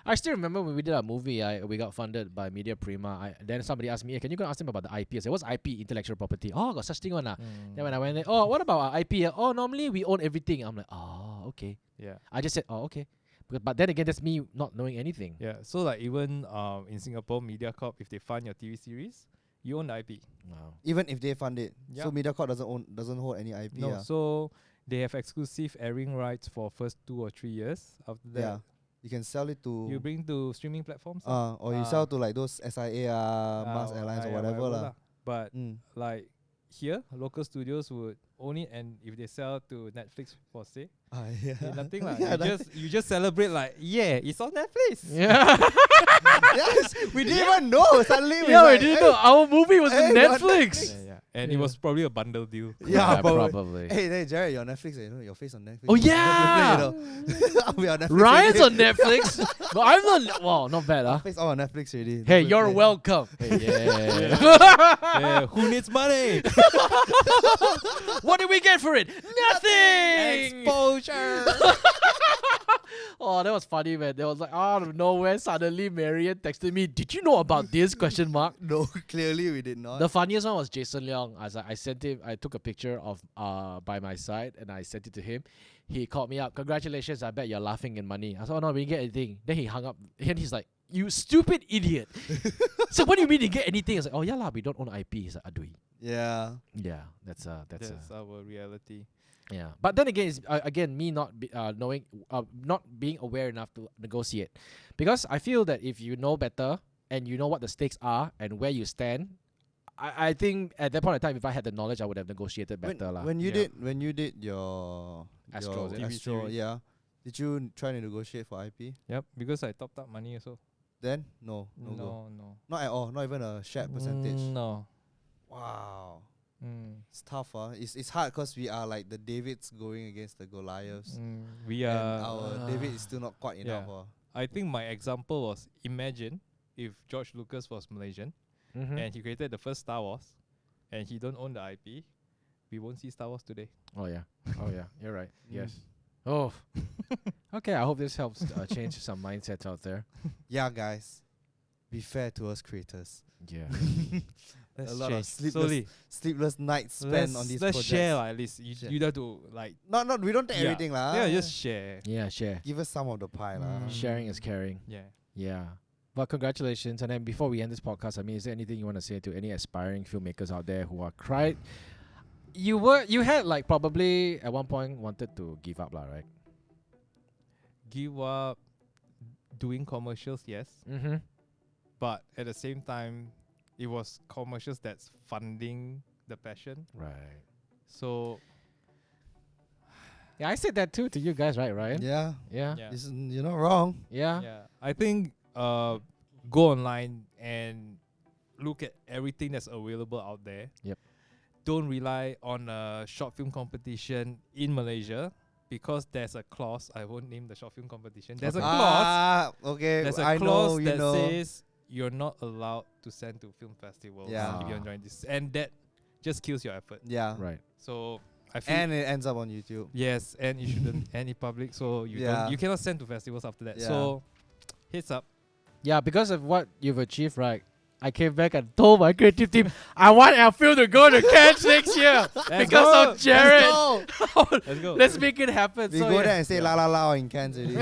I still remember when we did our movie, we got funded by Media Prima. Then somebody asked me, hey, can you go ask them about the IP? I said, what's IP? Intellectual property. Oh, got such thing on. Then when I went there, oh, what about our IP? Oh, normally we own everything. I'm like, oh, okay. Yeah. I just said, oh, okay. But then again, that's me not knowing anything. Yeah. So like even in Singapore, MediaCorp, if they fund your TV series, you own the IP. Wow. Even if they fund it, Yeah. so MediaCorp doesn't hold any IP. No. Yeah. So they have exclusive airing rights for first 2 or 3 years. After that, Yeah. You can sell it to you bring to streaming platforms. or you sell to like those SIA, Mars Airlines or whatever lah. lah. But Mm. like here, local studios would own it, and if they sell to Netflix for say, Yeah. nothing lah. Yeah, You just celebrate like, yeah, it's on Netflix. Yeah. Yes, we didn't even know. Suddenly we Yeah, we like, didn't know. Our movie was on hey, we're on Netflix. Yeah. And it Yeah. was probably a bundle deal. Yeah, probably. Hey, Jared, you're on Netflix. You know your face on Netflix. Oh, You yeah. know, we are on Netflix. Ryan's already. on Netflix. But I'm not. Wow, not bad, huh? Face all on Netflix already. Hey, Netflix, you're hey. welcome. Hey, yeah. Yeah, who needs money? What did we get for it? Nothing. Exposure. Oh, that was funny, man. There was like out of nowhere, suddenly Marian texted me, "Did you know about this?" Question mark. No, clearly we did not. The funniest one was Jason Leong. I sent him. I took a picture of by my side and I sent it to him. He called me up. "Congratulations! I bet you're laughing in money." I said, "Oh no, we didn't get anything." Then he hung up and he's like, "You stupid idiot!" So what do you mean you get anything? I was like, "Oh yeah lah, we don't own IP." He's like, "Adui." Yeah. Yeah, that's That's our reality. yeah. But then again, it's again me not knowing, not being aware enough to negotiate, because I feel that if you know better and you know what the stakes are and where you stand, I think at that point in time, if I had the knowledge, I would have negotiated better lah. When you Yeah. did your Astro, is it? TV Astro, series. yeah. Did you try to negotiate for IP? Yep, because I topped up money also. Then no go. No. Not at all. Not even a shared percentage. No. Wow. It's tough, It's hard because we are like the Davids going against the Goliaths. We And are. our David is still not quite enough. I think my example was, imagine if George Lucas was Malaysian and he created the first Star Wars, and he don't own the IP, we won't see Star Wars today. Oh yeah. You're right. Yes. Oh. Okay. I hope this helps change some mindsets out there. Yeah, guys. Be fair to us creators. Yeah. Let's A lot of change sleepless slowly. Sleepless nights spent on these Let's projects. share lah, at least. Share. You have to like. Not we don't take Yeah. everything lah. Yeah, just share. Yeah. Share. give us some of the pie lah. Sharing is caring. Yeah. Yeah. But congratulations. And then before we end this podcast, I mean, is there anything you want to say to any aspiring filmmakers out there who are you had like probably at one point wanted to give up lah, right? Give up doing commercials, yes. Mm-hmm. But at the same time, it was commercials that's funding the passion. Right. So Yeah, I said that too to you guys, right, Ryan? Yeah. Yeah. yeah. You're not wrong. Yeah. Yeah, I think go online and look at everything that's available out there. Yep. Don't rely on a short film competition in Malaysia, because there's a clause. I won't name the short film competition. There's a clause. Okay. There's a I clause know, you that know. says you're not allowed to send to film festivals Yeah. if you're enjoying this, and that just kills your effort. Yeah. Right. So I feel And it ends up on YouTube. yes, and you shouldn't and in public, so you Yeah. don't, you cannot send to festivals after that. Yeah. So heads up. Yeah, because of what you've achieved, right? I came back and told my creative team, I want our film to go to Cannes next year because go. of Jared. Let's go. Let's make it happen. We So go yeah. there and say la la la in Kansas City.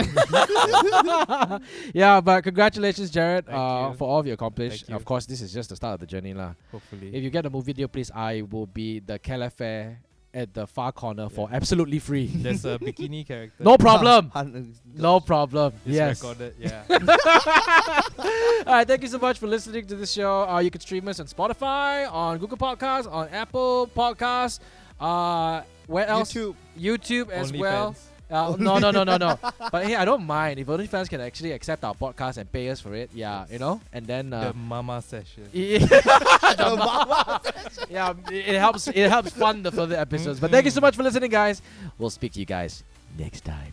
Yeah, but congratulations, Jared, Thank you. for all of your accomplished. Thank you. Of course, this is just the start of the journey, lah. Hopefully. If you get the movie deal, please, I will be the calefare at the far corner for absolutely free. There's a bikini character. No problem. Hun- No problem. It's Yes. recorded. Yeah. All right, thank you so much for listening to this show. You can stream us on Spotify, on Google Podcasts, on Apple Podcasts. Where else? YouTube as well. No. But hey, I don't mind if OnlyFans can actually accept our podcast and pay us for it. Yeah, Yes. you know, and then The mama session. yeah, it helps. It helps fund the further episodes. But thank you so much for listening, guys. We'll speak to you guys next time.